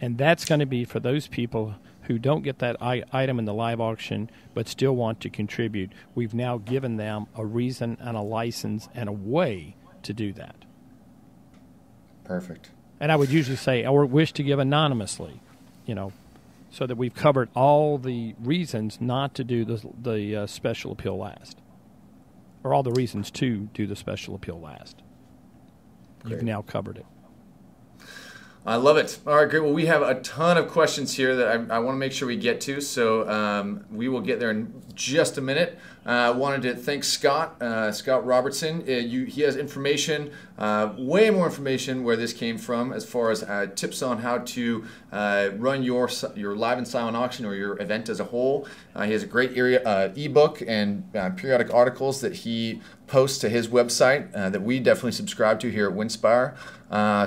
And that's going to be for those people who don't get that item in the live auction but still want to contribute, we've now given them a reason and a license and a way to do that. Perfect. And I would usually say, or wish to give anonymously, so that we've covered all the reasons not to do the special appeal last, or all the reasons to do the special appeal last. Great. You've now covered it. I love it. All right, great. Well, we have a ton of questions here that I want to make sure we get to, so we will get there in just a minute. I wanted to thank Scott Robertson. He has information, way more information where this came from as far as tips on how to run your live and silent auction or your event as a whole. He has a great ebook and periodic articles that he posts to his website that we definitely subscribe to here at Winspire.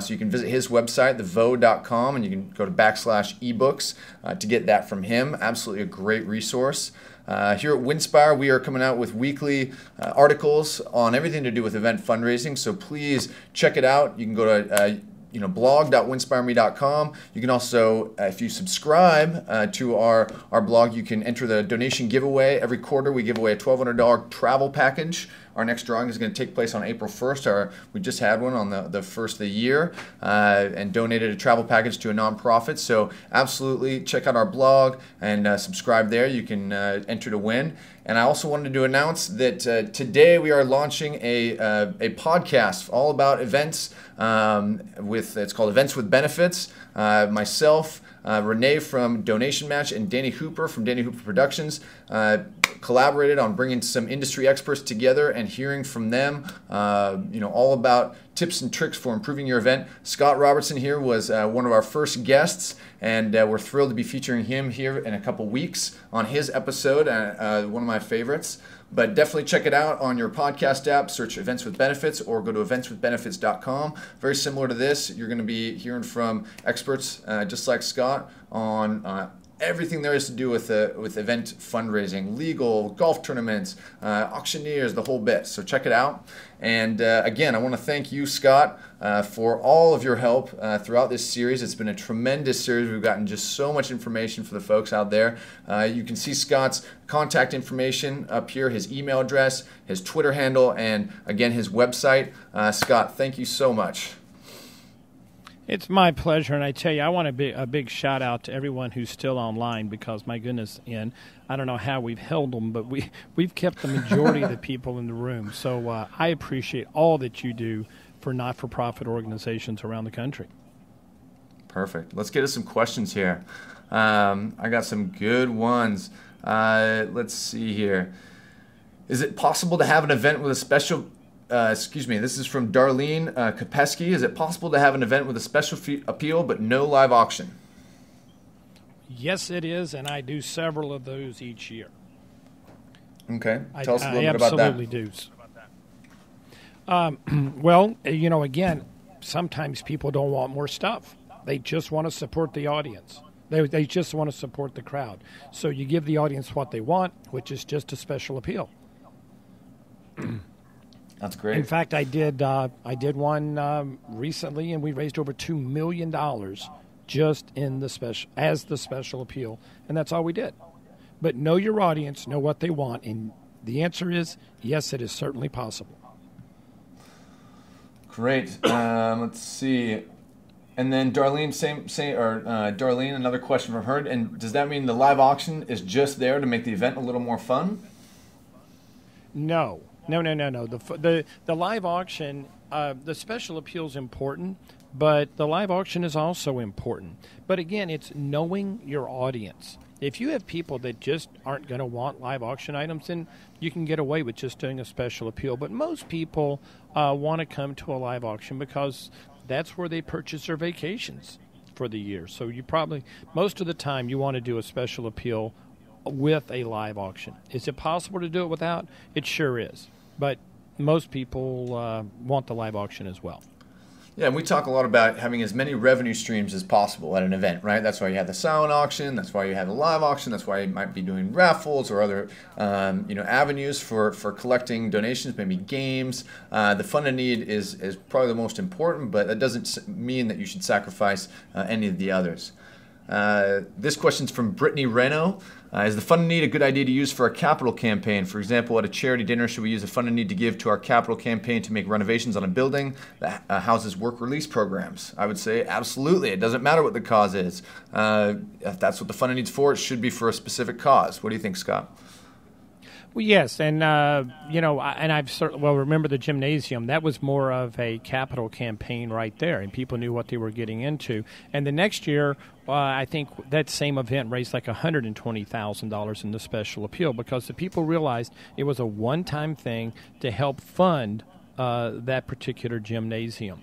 So you can visit his website, thevo.com, and you can go to /ebooks to get that from him. Absolutely a great resource. Here at Winspire, we are coming out with weekly articles on everything to do with event fundraising. So please check it out. You can go to blog.winspireme.com. You can also, if you subscribe to our blog, you can enter the donation giveaway. Every quarter, we give away a $1,200 travel package. Our next drawing is going to take place on April 1st. We just had one on the first of the year and donated a travel package to a nonprofit. So absolutely check out our blog and subscribe there. You can enter to win. And I also wanted to announce that today we are launching a podcast all about events. It's called Events with Benefits. Myself, Renee from Donation Match, and Danny Hooper from Danny Hooper Productions collaborated on bringing some industry experts together and hearing from them, all about tips and tricks for improving your event. Scott Robertson here was one of our first guests, and we're thrilled to be featuring him here in a couple weeks on his episode, one of my favorites. But definitely check it out on your podcast app. Search Events with Benefits or go to eventswithbenefits.com. Very similar to this, you're going to be hearing from experts just like Scott on everything there is to do with event fundraising, legal, golf tournaments, auctioneers, the whole bit. So check it out. And again, I want to thank you, Scott, for all of your help throughout this series. It's been a tremendous series. We've gotten just so much information for the folks out there. You can see Scott's contact information up here, his email address, his Twitter handle, and again, his website. Scott, thank you so much. It's my pleasure, and I tell you, I want a big shout out to everyone who's still online because, my goodness, Ian, I don't know how we've held them, but we've kept the majority of the people in the room. So I appreciate all that you do for not-for-profit organizations around the country. Perfect. Let's get to some questions here. I got some good ones. Let's see here. Is it possible to have an event with a special... this is from Darlene Kopeski. Is it possible to have an event with a special appeal but no live auction? Yes, it is, and I do several of those each year. Okay. Tell us a little bit about that. I absolutely do. Well, again, sometimes people don't want more stuff. They just want to support the audience. They just want to support the crowd. So you give the audience what they want, which is just a special appeal. That's great. In fact, I did one recently, and we raised over $2 million just in the special appeal, and that's all we did. But know your audience, know what they want, and the answer is yes, it is certainly possible. Great. Let's see. And then Darlene, Darlene, another question from her. And does that mean the live auction is just there to make the event a little more fun? No. The live auction, the special appeal is important, but the live auction is also important. But again, it's knowing your audience. If you have people that just aren't going to want live auction items, then you can get away with just doing a special appeal. But most people want to come to a live auction because that's where they purchase their vacations for the year. So you probably, most of the time, you want to do a special appeal with a live auction. Is it possible to do it without? It sure is. But most people want the live auction as well. Yeah, and we talk a lot about having as many revenue streams as possible at an event, right? That's why you have the silent auction. That's why you have the live auction. That's why you might be doing raffles or other, avenues for collecting donations, maybe games. The fund and need is probably the most important, but that doesn't mean that you should sacrifice any of the others. This question's from Brittany Reno. Is the fund and need a good idea to use for a capital campaign? For example, at a charity dinner, should we use a fund and need to give to our capital campaign to make renovations on a building that houses work release programs? I would say absolutely. It doesn't matter what the cause is. If that's what the fund and need's for, it should be for a specific cause. What do you think, Scott? Well, yes, and remember the gymnasium. That was more of a capital campaign right there, and people knew what they were getting into. And the next year, I think that same event raised like $120,000 in the special appeal because the people realized it was a one-time thing to help fund that particular gymnasium.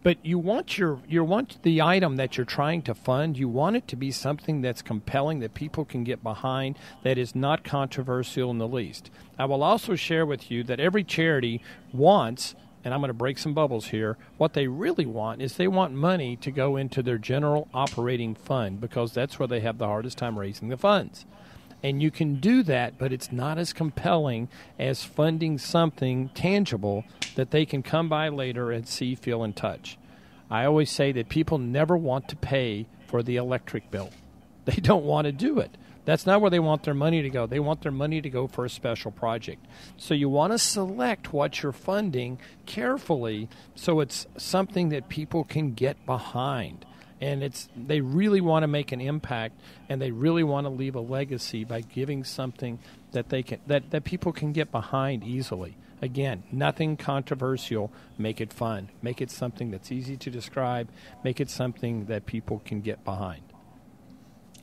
But you want the item that you're trying to fund, you want it to be something that's compelling, that people can get behind, that is not controversial in the least. I will also share with you that every charity wants, and I'm going to break some bubbles here, what they really want is they want money to go into their general operating fund because that's where they have the hardest time raising the funds. And you can do that, but it's not as compelling as funding something tangible that they can come by later and see, feel, and touch. I always say that people never want to pay for the electric bill. They don't want to do it. That's not where they want their money to go. They want their money to go for a special project. So you want to select what you're funding carefully so it's something that people can get behind. And they really want to make an impact, and they really want to leave a legacy by giving something that that people can get behind easily. Again, nothing controversial. Make it fun. Make it something that's easy to describe. Make it something that people can get behind.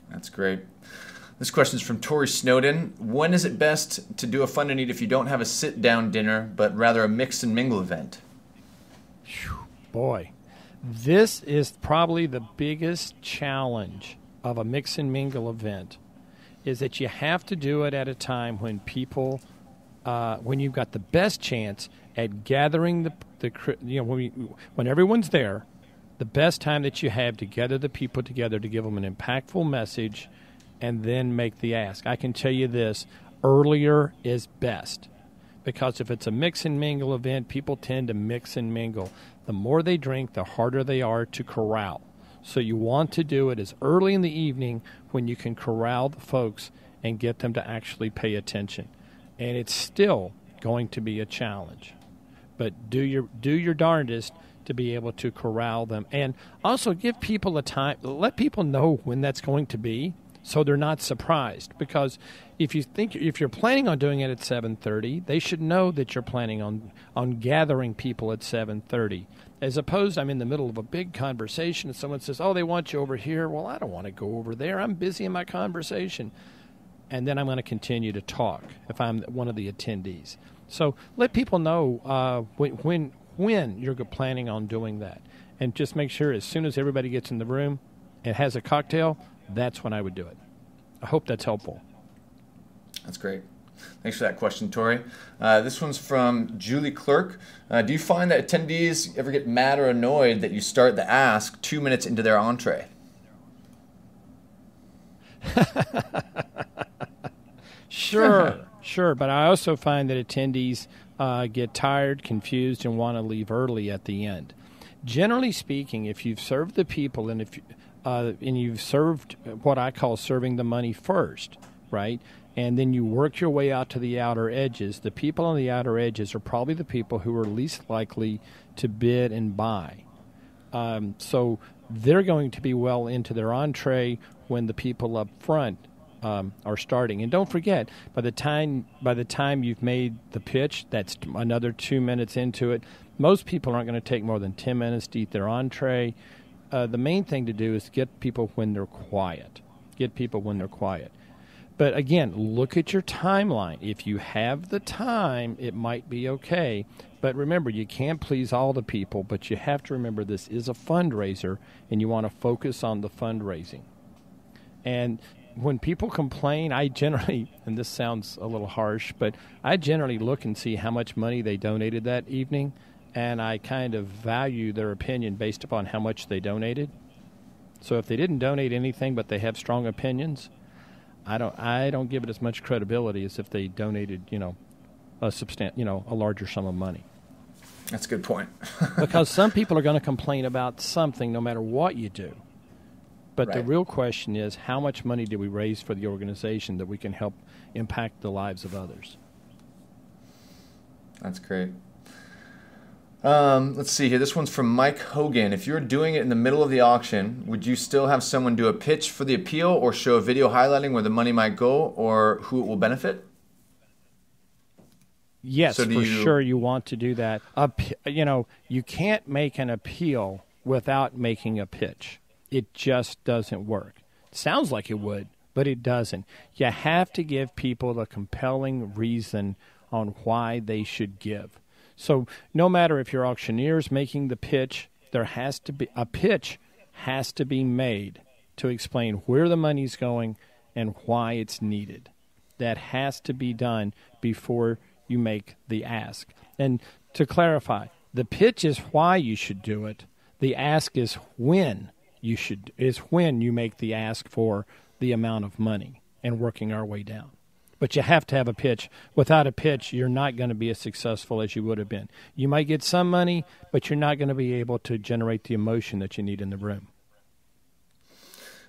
That's great. This question is from Tori Snowden. When is it best to do a fund and need if you don't have a sit-down dinner, but rather a mix and mingle event? Boy. This is probably the biggest challenge of a mix and mingle event, is that you have to do it at a time when people, when you've got the best chance at gathering when everyone's there, the best time that you have to gather the people together to give them an impactful message and then make the ask. I can tell you this, earlier is best. Because if it's a mix and mingle event, people tend to mix and mingle. The more they drink, the harder they are to corral. So you want to do it as early in the evening when you can corral the folks and get them to actually pay attention. And it's still going to be a challenge. But do your darndest to be able to corral them. And also give people a time, let people know when that's going to be, so they're not surprised. Because if you're planning on doing it at 7:30, they should know that you're planning on gathering people at 7:30. As opposed, I'm in the middle of a big conversation and someone says, "Oh, they want you over here." Well, I don't want to go over there. I'm busy in my conversation. And then I'm going to continue to talk if I'm one of the attendees. So let people know when you're planning on doing that. And just make sure as soon as everybody gets in the room and has a cocktail, that's when I would do it. I hope that's helpful. That's great. Thanks for that question, Tori. This one's from Julie Clerk. Do you find that attendees ever get mad or annoyed that you start the ask 2 minutes into their entree? Sure. But I also find that attendees get tired, confused, and want to leave early at the end. Generally speaking, if you've served the people and and you've served what I call serving the money first, right? And then you work your way out to the outer edges. The people on the outer edges are probably the people who are least likely to bid and buy. So they're going to be well into their entree when the people up front are starting. And don't forget, by the time you've made the pitch, that's another 2 minutes into it. Most people aren't going to take more than 10 minutes to eat their entree. The main thing to do is get people when they're quiet. But again, look at your timeline. If you have the time, it might be okay. But remember, you can't please all the people, but you have to remember this is a fundraiser, and you want to focus on the fundraising. And when people complain, I generally, and this sounds a little harsh, but I generally look and see how much money they donated that evening, and I kind of value their opinion based upon how much they donated. So if they didn't donate anything but they have strong opinions, I don't give it as much credibility as if they donated, a larger sum of money. That's a good point. Because some people are going to complain about something no matter what you do. But Right. the real question is, how much money do we raise for the organization that we can help impact the lives of others? That's great. Let's see here. This one's from Mike Hogan. If you're doing it in the middle of the auction, would you still have someone do a pitch for the appeal or show a video highlighting where the money might go or who it will benefit? Yes, So for sure you want to do that. You can't make an appeal without making a pitch. It just doesn't work. It sounds like it would, but it doesn't. You have to give people a compelling reason on why they should give. So no matter if your auctioneer is making the pitch, there has to be a pitch has to be made to explain where the money's going and why it's needed. That has to be done before you make the ask. And to clarify, the pitch is why you should do it. The ask is when you make the ask for the amount of money and working our way down. But you have to have a pitch. Without a pitch, you're not going to be as successful as you would have been. You might get some money, but you're not going to be able to generate the emotion that you need in the room.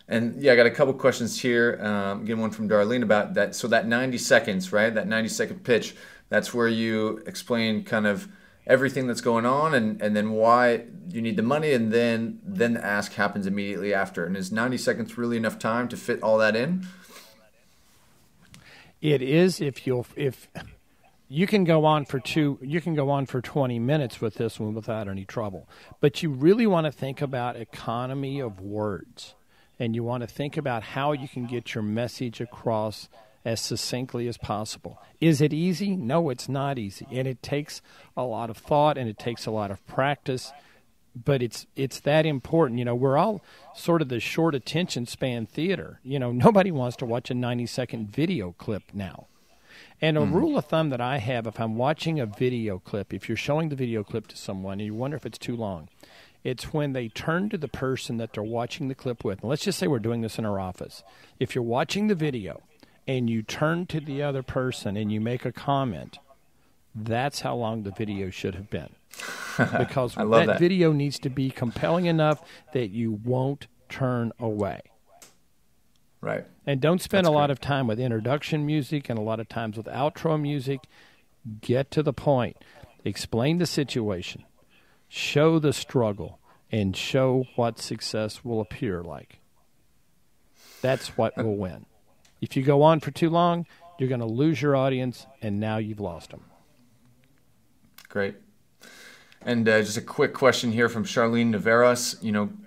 And yeah, I got a couple questions here. Again, one from Darlene about that. So that 90 seconds, right? That 90-second pitch, that's where you explain kind of everything that's going on and then why you need the money, and then the ask happens immediately after. And is 90 seconds really enough time to fit all that in? It is if you can go on for 20 minutes with this one without any trouble. But you really want to think about economy of words, and you want to think about how you can get your message across as succinctly as possible. Is it easy? No, it's not easy, and it takes a lot of thought and it takes a lot of practice. But it's that important. We're all sort of the short attention span theater. Nobody wants to watch a 90-second video clip now. And a rule of thumb that I have, if I'm watching a video clip, if you're showing the video clip to someone and you wonder if it's too long, it's when they turn to the person that they're watching the clip with. And let's just say we're doing this in our office. If you're watching the video and you turn to the other person and you make a comment, that's how long the video should have been. Because that video needs to be compelling enough that you won't turn away. Right. And don't spend a lot of time with introduction music and a lot of times with outro music. Get to the point. Explain the situation. Show the struggle. And show what success will appear like. That's what will win. If you go on for too long, you're going to lose your audience, and now you've lost them. Great. And just a quick question here from Charlene Naveras.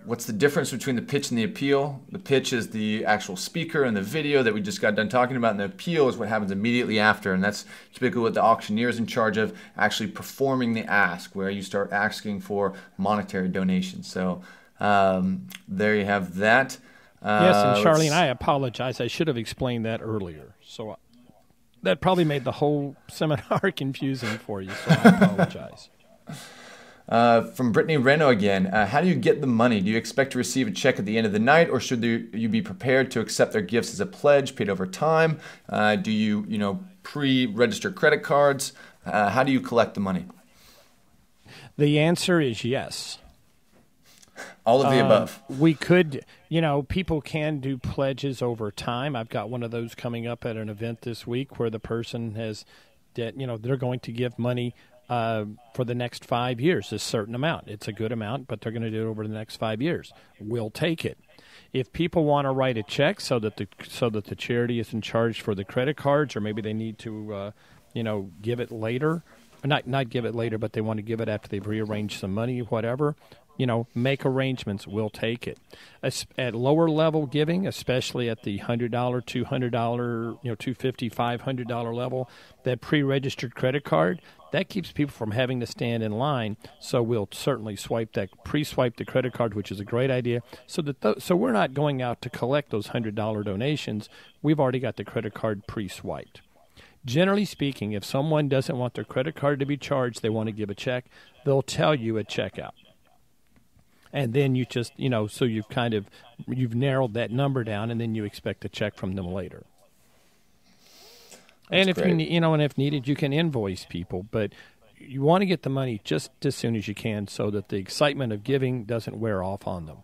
What's the difference between the pitch and the appeal? The pitch is the actual speaker and the video that we just got done talking about, and the appeal is what happens immediately after. And that's typically what the auctioneer is in charge of, actually performing the ask, where you start asking for monetary donations. So there you have that. Yes, and Charlene, I apologize. I should have explained that earlier. So that probably made the whole seminar confusing for you, so I apologize. From Brittany Reno again, how do you get the money? Do you expect to receive a check at the end of the night, or should you be prepared to accept their gifts as a pledge paid over time? Do you pre-register credit cards? How do you collect the money? The answer is yes. All of the above. We could, people can do pledges over time. I've got one of those coming up at an event this week where the person has, they're going to give money for the next 5 years, a certain amount. It's a good amount, but they're going to do it over the next 5 years. We'll take it. If people want to write a check so that the charity isn't charged for the credit cards, or maybe they need to, give it later, not give it later, but they want to give it after they've rearranged some money, whatever. Make arrangements. We'll take it. At lower level giving, especially at the $100, $200, $250, $500 level, that pre-registered credit card, that keeps people from having to stand in line. So we'll certainly pre-swipe the credit card, which is a great idea. So we're not going out to collect those $100 donations. We've already got the credit card pre-swiped. Generally speaking, if someone doesn't want their credit card to be charged, they want to give a check, they'll tell you at checkout. And then you just, so you've narrowed that number down, and then you expect a check from them later. And if if needed, you can invoice people, but you want to get the money just as soon as you can so that the excitement of giving doesn't wear off on them.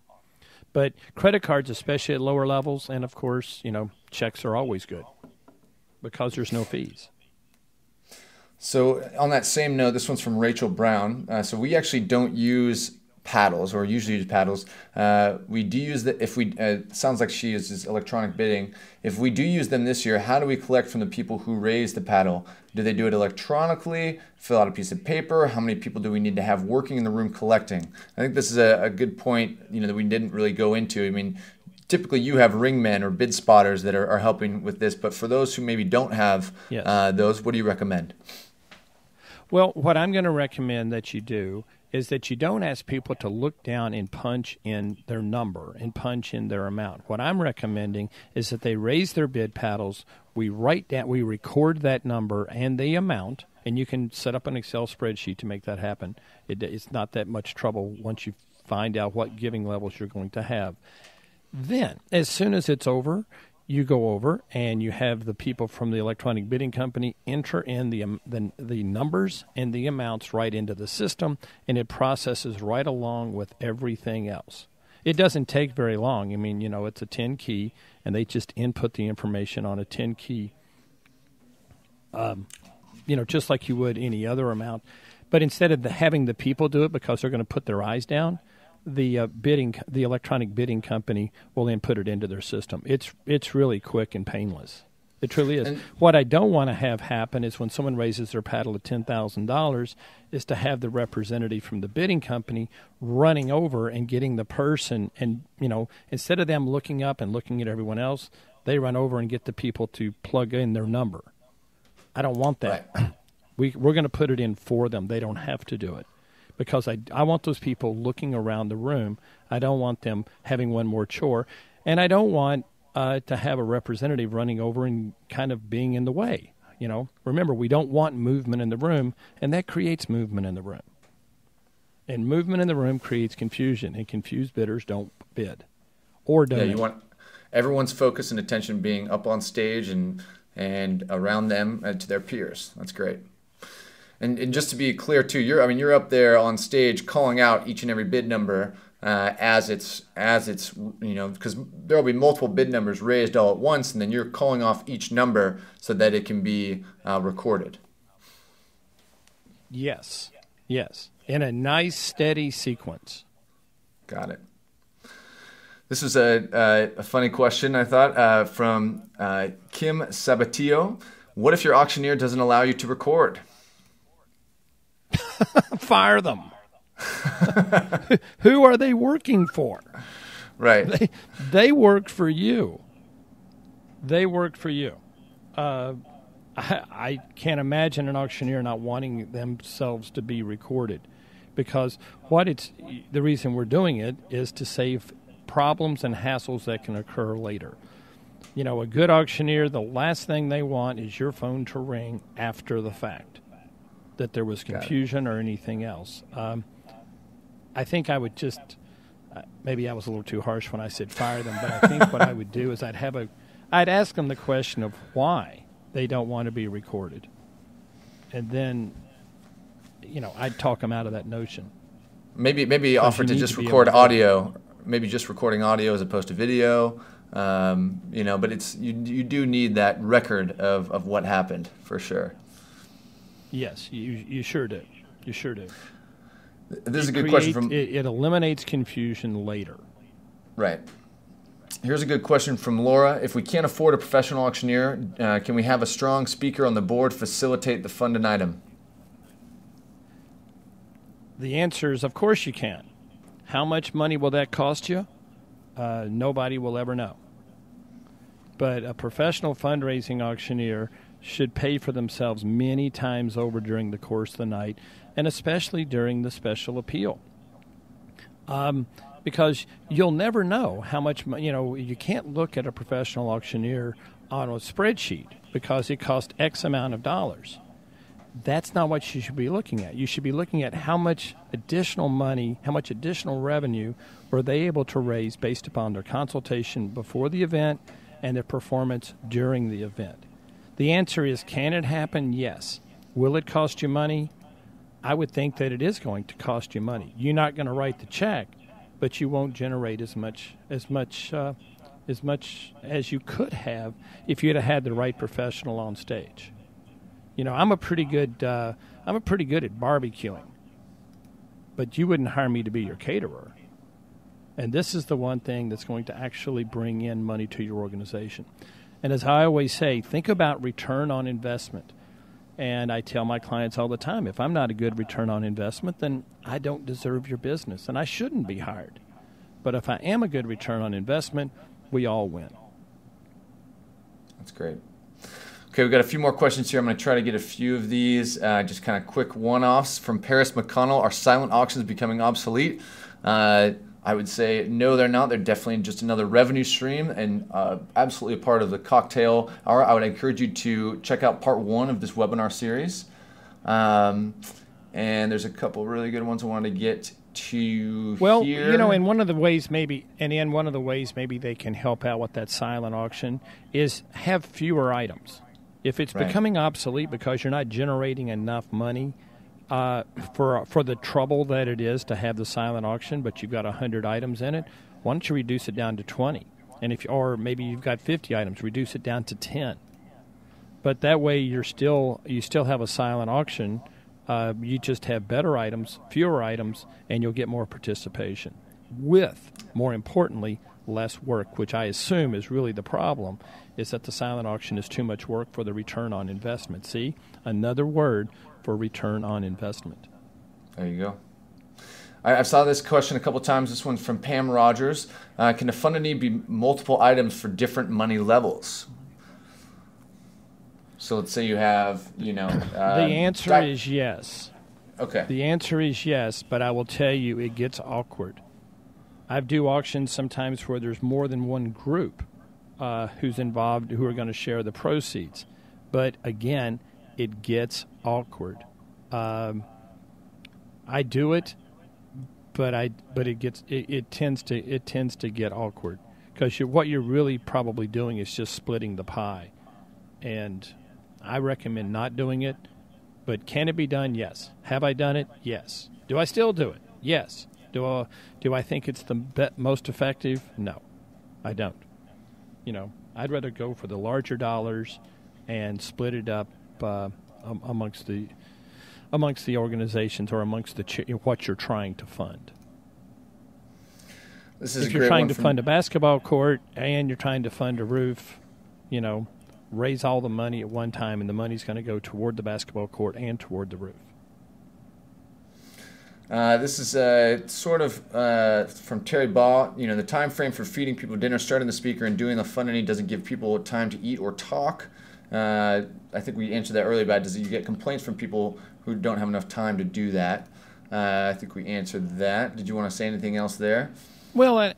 But credit cards, especially at lower levels, and of course, checks are always good because there's no fees. So on that same note, this one's from Rachel Brown. So we actually don't use paddles, or usually use paddles. We do use the, if we, sounds like she uses electronic bidding. If we do use them this year, how do we collect from the people who raise the paddle? Do they do it electronically, fill out a piece of paper? How many people do we need to have working in the room collecting? I think this is a good point, that we didn't really go into. I mean, typically you have ringmen or bid spotters that are helping with this, but for those who maybe don't have those, what do you recommend? Well, what I'm going to recommend that you do is that you don't ask people to look down and punch in their number and punch in their amount. What I'm recommending is that they raise their bid paddles, we record that number and the amount, and you can set up an Excel spreadsheet to make that happen. It's not that much trouble once you find out what giving levels you're going to have. Then, as soon as it's over, you go over and you have the people from the electronic bidding company enter in the numbers and the amounts right into the system, and it processes right along with everything else. It doesn't take very long. I mean, it's a 10 key, and they just input the information on a 10 key, just like you would any other amount. But instead of having the people do it because they're going to put their eyes down, the electronic bidding company will input it into their system. It's really quick and painless. It truly is. And what I don't want to have happen is when someone raises their paddle to $10,000 is to have the representative from the bidding company running over and getting the person, and instead of them looking up and looking at everyone else, they run over and get the people to plug in their number. I don't want that. Right. We're going to put it in for them. They don't have to do it. Because I want those people looking around the room. I don't want them having one more chore. And I don't want to have a representative running over and kind of being in the way. Remember, we don't want movement in the room, and that creates movement in the room. And movement in the room creates confusion, and confused bidders don't bid or donate. Yeah, you want everyone's focus and attention being up on stage and around them to their peers. That's great. And just to be clear too, you're up there on stage calling out each and every bid number as it's because there will be multiple bid numbers raised all at once, and then you're calling off each number so that it can be recorded. Yes, in a nice steady sequence. Got it. This is a funny question, I thought, from Kim Sabatillo. What if your auctioneer doesn't allow you to record? Fire them. Who are they working for? Right. They work for you. I can't imagine an auctioneer not wanting themselves to be recorded, because the reason we're doing it is to save problems and hassles that can occur later. A good auctioneer, the last thing they want is your phone to ring after the fact, that there was confusion or anything else. I think I would just, maybe I was a little too harsh when I said fire them, but I think what I would do is I'd ask them the question of why they don't want to be recorded. And then, I'd talk them out of that notion. Maybe offer to just record audio, maybe just recording audio as opposed to video. But you do need that record of what happened for sure. Yes, you sure do. You sure do. This is a good question from... It eliminates confusion later. Right. Here's a good question from Laura. If we can't afford a professional auctioneer, can we have a strong speaker on the board facilitate the funded item? The answer is, of course you can. How much money will that cost you? Nobody will ever know. But a professional fundraising auctioneer should pay for themselves many times over during the course of the night, and especially during the special appeal. Because you'll never know how much, you can't look at a professional auctioneer on a spreadsheet because it costs X amount of dollars. That's not what you should be looking at. You should be looking at how much additional money, how much additional revenue were they able to raise based upon their consultation before the event and their performance during the event. The answer is, can it happen? Yes. Will it cost you money? I would think that it is going to cost you money. You're not going to write the check, but you won't generate as much as you could have if you'd have had the right professional on stage. I'm a pretty good at barbecuing, but you wouldn't hire me to be your caterer. And this is the one thing that's going to actually bring in money to your organization. And as I always say, think about return on investment. And I tell my clients all the time, if I'm not a good return on investment, then I don't deserve your business, and I shouldn't be hired. But if I am a good return on investment, we all win. That's great. Okay, we've got a few more questions here. I'm going to try to get a few of these, just kind of quick one-offs. From Paris McConnell, are silent auctions becoming obsolete? I would say no, they're not. They're definitely just another revenue stream and absolutely a part of the cocktail hour. I would encourage you to check out part 1 of this webinar series. And there's a couple really good ones I wanted to get to here. And one of the ways maybe they can help out with that silent auction is have fewer items. If it's becoming obsolete because you're not generating enough money for the trouble that it is to have the silent auction, but you've got 100 items in it, why don't you reduce it down to 20? And or maybe you've got 50 items, reduce it down to 10. But that way you still have a silent auction. You just have better items, fewer items, and you'll get more participation with, more importantly, less work, which I assume is really the problem, is that the silent auction is too much work for the return on investment. See, another word for return on investment. There you go. I saw this question a couple times. This one's from Pam Rogers. Can a fund need be multiple items for different money levels? So let's say you have, the answer is yes. Okay. The answer is yes, but I will tell you it gets awkward. I do auctions sometimes where there's more than one group who's involved who are going to share the proceeds. But again, it gets awkward. I do it, but it tends to get awkward because what you're really probably doing is just splitting the pie, and I recommend not doing it. But can it be done? Yes. Have I done it? Yes. Do I still do it? Yes. Do I think it's the most effective? No, I don't. I'd rather go for the larger dollars and split it up amongst the organizations or amongst what you're trying to fund. If you're trying to fund a basketball court and you're trying to fund a roof, raise all the money at one time, and the money's going to go toward the basketball court and toward the roof. This is sort of from Terry Baugh. The time frame for feeding people dinner, starting the speaker, and doing the funding doesn't give people time to eat or talk. I think we answered that earlier about does you get complaints from people who don't have enough time to do that. I think we answered that. Did you want to say anything else there? Well,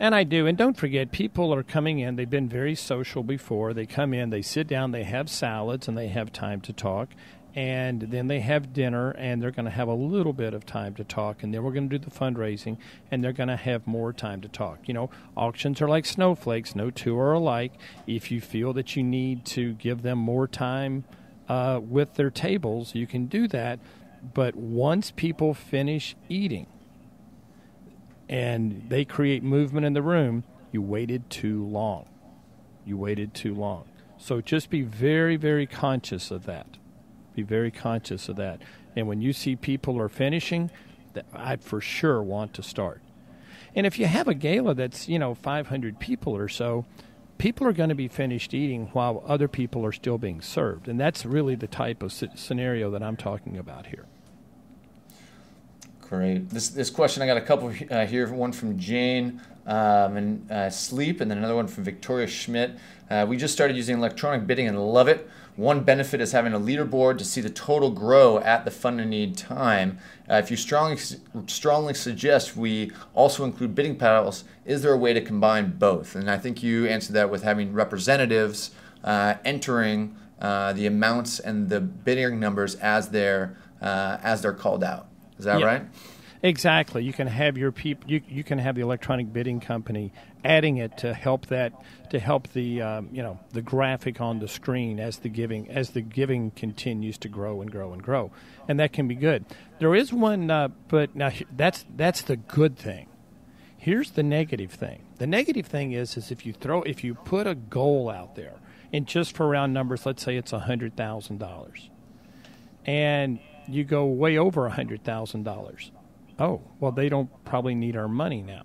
and I do. And don't forget, people are coming in. They've been very social before. They come in, they sit down, they have salads, and they have time to talk. And then they have dinner, and they're going to have a little bit of time to talk. And then we're going to do the fundraising, and they're going to have more time to talk. Auctions are like snowflakes. No two are alike. If you feel that you need to give them more time with their tables, you can do that. But once people finish eating and they create movement in the room, you waited too long. So just be very, very conscious of that. Be very conscious of that. And when you see people are finishing, I'd for sure want to start. And if you have a gala that's, 500 people or so, people are going to be finished eating while other people are still being served. And that's really the type of scenario that I'm talking about here. Great. This question, I got a couple here. One from Jane and Sleep, and then another one from Victoria Schmidt. We just started using electronic bidding and love it. One benefit is having a leaderboard to see the total grow at the fund and need time. If you strongly suggest we also include bidding panels, is there a way to combine both? And I think you answered that with having representatives entering the amounts and the bidding numbers as they're called out. Is that right? Exactly. You can have your people. You can have the electronic bidding company adding it to help the the graphic on the screen as the giving continues to grow and grow and grow, and that can be good. There is one, but now that's the good thing. Here's the negative thing. The negative thing is if you put a goal out there, and just for round numbers, let's say it's $100,000, and you go way over $100,000. Oh, well, they don't probably need our money now.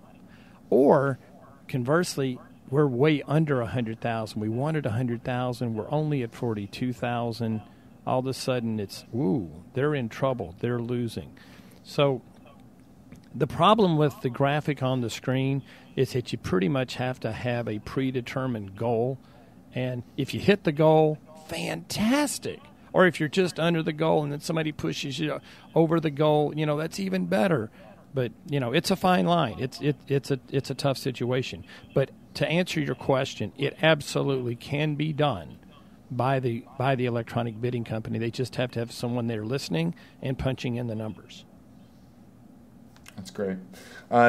Or conversely, we're way under 100,000. We wanted 100,000. We're only at 42,000. All of a sudden, it's they're in trouble. They're losing. So the problem with the graphic on the screen is that you pretty much have to have a predetermined goal. And if you hit the goal, fantastic. Or if you're just under the goal and then somebody pushes you over the goal, that's even better. But, it's a fine line. It's a tough situation. But to answer your question, it absolutely can be done by the electronic bidding company. They just have to have someone there listening and punching in the numbers. That's great.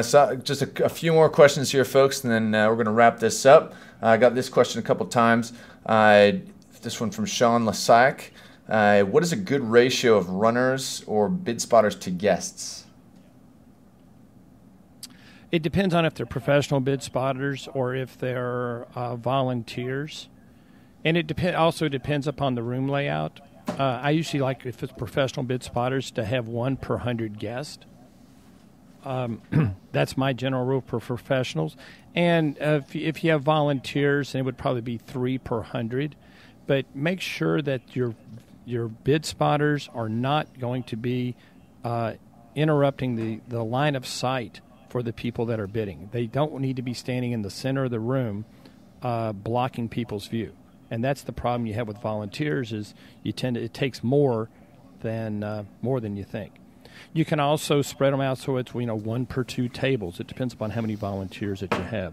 So just a few more questions here, folks, and then we're going to wrap this up. I got this question a couple times. This one from Sean Lassac. What is a good ratio of runners or bid spotters to guests? It depends on if they're professional bid spotters or if they're volunteers. And it also depends upon the room layout. I usually like, if it's professional bid spotters, to have 1 per 100 guests. That's my general rule for professionals. And if you have volunteers, then it would probably be 3 per 100. But make sure that your bid spotters are not going to be interrupting the line of sight for the people that are bidding. They don't need to be standing in the center of the room blocking people's view. And that's the problem you have with volunteers is it takes more than you think. You can also spread them out so it's 1 per 2 tables. It depends upon how many volunteers that you have.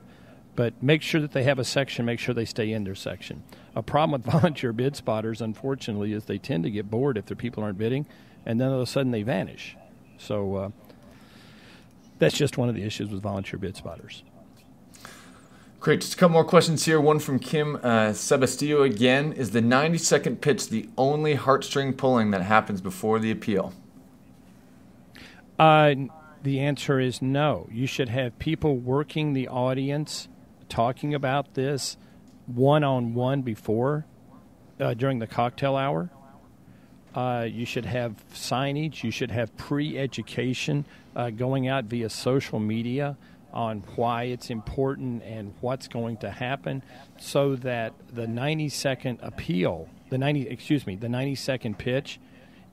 But make sure that they have a section. Make sure they stay in their section. A problem with volunteer bid spotters, unfortunately, is they tend to get bored if their people aren't bidding, and then all of a sudden they vanish. So that's just one of the issues with volunteer bid spotters. Great. Just a couple more questions here. One from Kim Sebastillo again. Is the 90-second pitch the only heartstring pulling that happens before the appeal? The answer is no. You should have people working the audience, talking about this one-on-one before, during the cocktail hour. You should have signage. You should have pre-education going out via social media on why it's important and what's going to happen, so that the 90-second appeal, the 90-second pitch,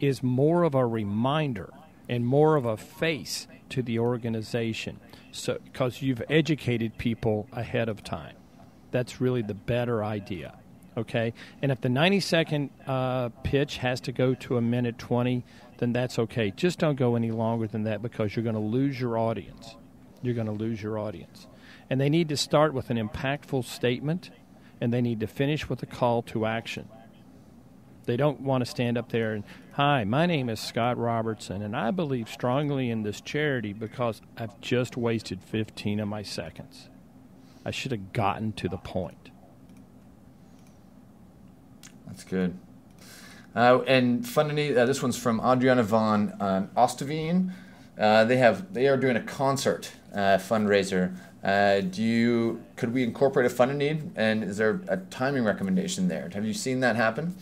is more of a reminder and more of a face to the organization. So, because you've educated people ahead of time, that's really the better idea. Okay, and if the 90-second pitch has to go to 1:20, then that's okay. Just don't go any longer than that, because you're going to lose your audience. You're going to lose your audience. And they need to start with an impactful statement, and they need to finish with a call to action. They don't want to stand up there and, "Hi, my name is Scott Robertson, and I believe strongly in this charity because I've just wasted 15 of my seconds. I should have gotten to the point." That's good. And finally, this one's from Adriana von Osteveen. They are doing a concert fundraiser. Could we incorporate a fund in need? And is there a timing recommendation there? Have you seen that happen?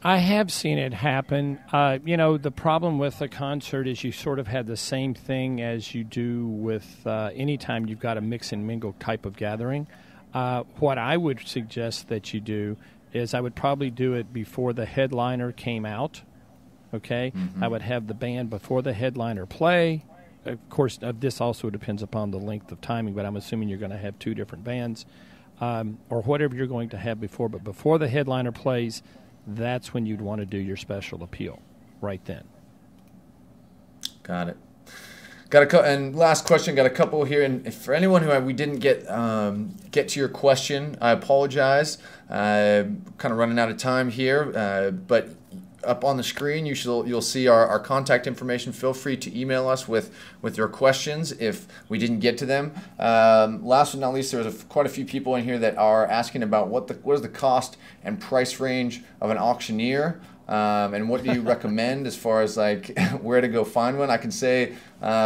I have seen it happen. The problem with a concert is you sort of have the same thing as you do with any time you've got a mix and mingle type of gathering. What I would suggest that you do is I would probably do it before the headliner came out. Okay? Mm-hmm. I would have the band before the headliner play. Of course, this also depends upon the length of timing, but I'm assuming you're going to have 2 different bands or whatever you're going to have before. But before the headliner plays, that's when you'd want to do your special appeal, right then. Got it. And last question, got a couple here. And for anyone who we didn't get to your question, I apologize. Kind of running out of time here, but up on the screen you'll see our contact information. Feel free to email us with your questions if we didn't get to them. Last but not least, there was quite a few people in here that are asking about what is the cost and price range of an auctioneer. And what do you recommend as far as like where to go find one? I can say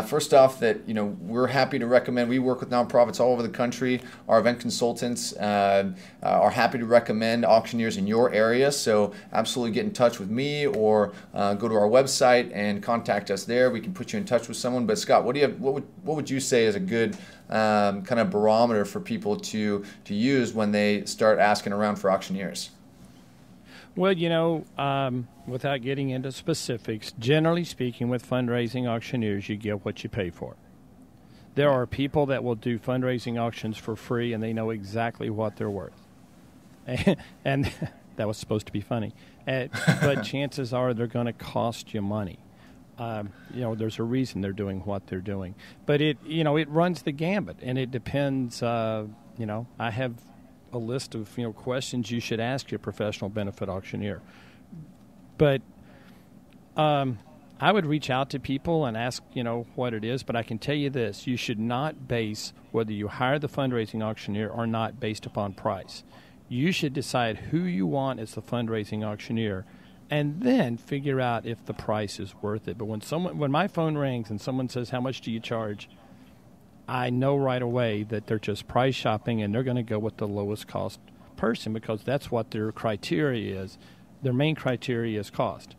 first off that we're happy to recommend. We work with nonprofits all over the country. Our event consultants are happy to recommend auctioneers in your area. So absolutely get in touch with me or go to our website and contact us there. We can put you in touch with someone. But Scott, what would you say is a good kind of barometer for people to use when they start asking around for auctioneers? Well, without getting into specifics, generally speaking, with fundraising auctioneers, you get what you pay for. There are people that will do fundraising auctions for free, and they know exactly what they're worth. And that was supposed to be funny. But chances are they're going to cost you money. There's a reason they're doing what they're doing. But it runs the gambit, and it depends. I have a list of questions you should ask your professional benefit auctioneer. But I would reach out to people and ask what it is. But I can tell you this: you should not base whether you hire the fundraising auctioneer or not based upon price. You should decide who you want as the fundraising auctioneer, and then figure out if the price is worth it. But when my phone rings and someone says, "How much do you charge?" I know right away that they're just price shopping, and they're going to go with the lowest cost person because that's what their criteria is. Their main criteria is cost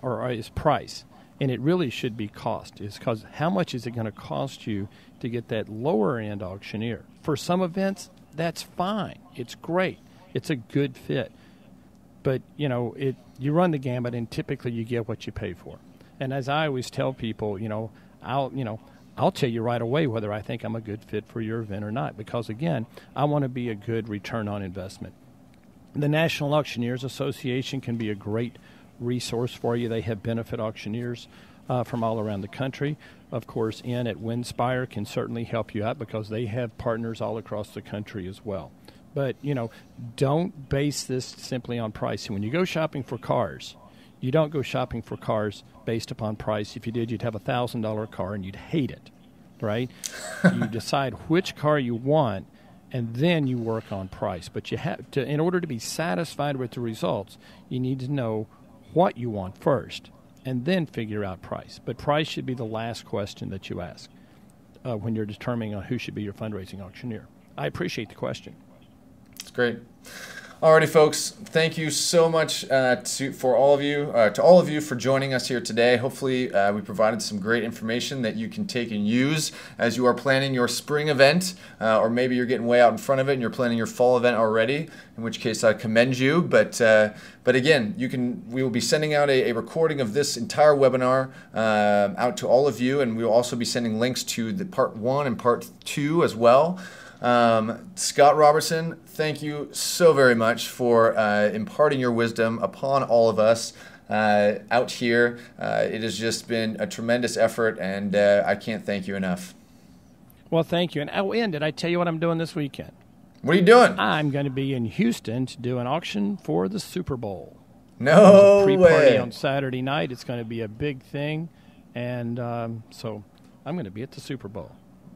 or is price, and it really should be cost. It's because how much is it going to cost you to get that lower end auctioneer? For some events, that's fine. It's great. It's a good fit. But you run the gamut, and typically you get what you pay for. And as I always tell people, I'll tell you right away whether I think I'm a good fit for your event or not, because, again, I want to be a good return on investment. The National Auctioneers Association can be a great resource for you. They have benefit auctioneers from all around the country. Of course, at Winspire can certainly help you out because they have partners all across the country as well. But, don't base this simply on price. When you go shopping for cars, you don't go shopping for cars based upon price. If you did, you'd have a $1,000 car and you'd hate it, right? You decide which car you want, and then you work on price. But you have to, in order to be satisfied with the results, you need to know what you want first, and then figure out price. But price should be the last question that you ask when you're determining on who should be your fundraising auctioneer. I appreciate the question. That's great. Alrighty, folks. Thank you so much to all of you for joining us here today. Hopefully, we provided some great information that you can take and use as you are planning your spring event, or maybe you're getting way out in front of it and you're planning your fall event already. In which case, I commend you. But again, we will be sending out a recording of this entire webinar out to all of you, and we will also be sending links to the part 1 and part 2 as well. Scott Robertson, thank you so very much for imparting your wisdom upon all of us out here. It has just been a tremendous effort, and I can't thank you enough. Well, thank you. And did I tell you what I'm doing this weekend? What are you doing? I'm going to be in Houston to do an auction for the Super Bowl. No way. Pre-party on Saturday night. It's going to be a big thing, and so I'm going to be at the Super Bowl.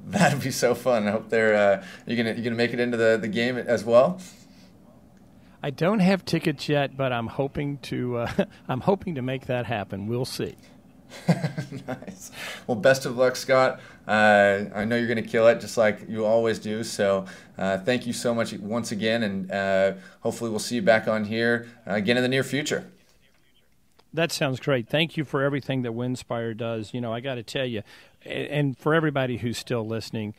That'd be so fun. I hope you're gonna make it into the game as well. I don't have tickets yet, but I'm hoping to make that happen. We'll see. Nice. Well, best of luck, Scott. I know you're gonna kill it, just like you always do. So thank you so much once again, and hopefully we'll see you back on here again in the near future. That sounds great. Thank you for everything that Winspire does. I got to tell you, and for everybody who's still listening,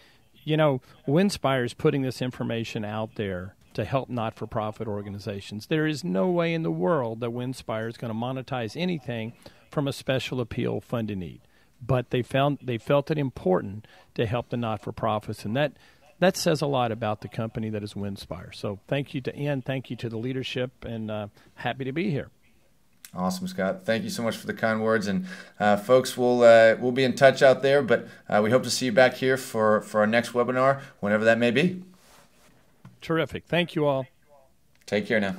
Winspire is putting this information out there to help not-for-profit organizations. There is no way in the world that Winspire is going to monetize anything from a special appeal funding need. But they felt it important to help the not-for-profits, and that says a lot about the company that is Winspire. So thank you to Ian, thank you to the leadership, and happy to be here. Awesome, Scott. Thank you so much for the kind words. And folks, we'll be in touch out there, but we hope to see you back here for our next webinar, whenever that may be. Terrific. Thank you all. Take care now.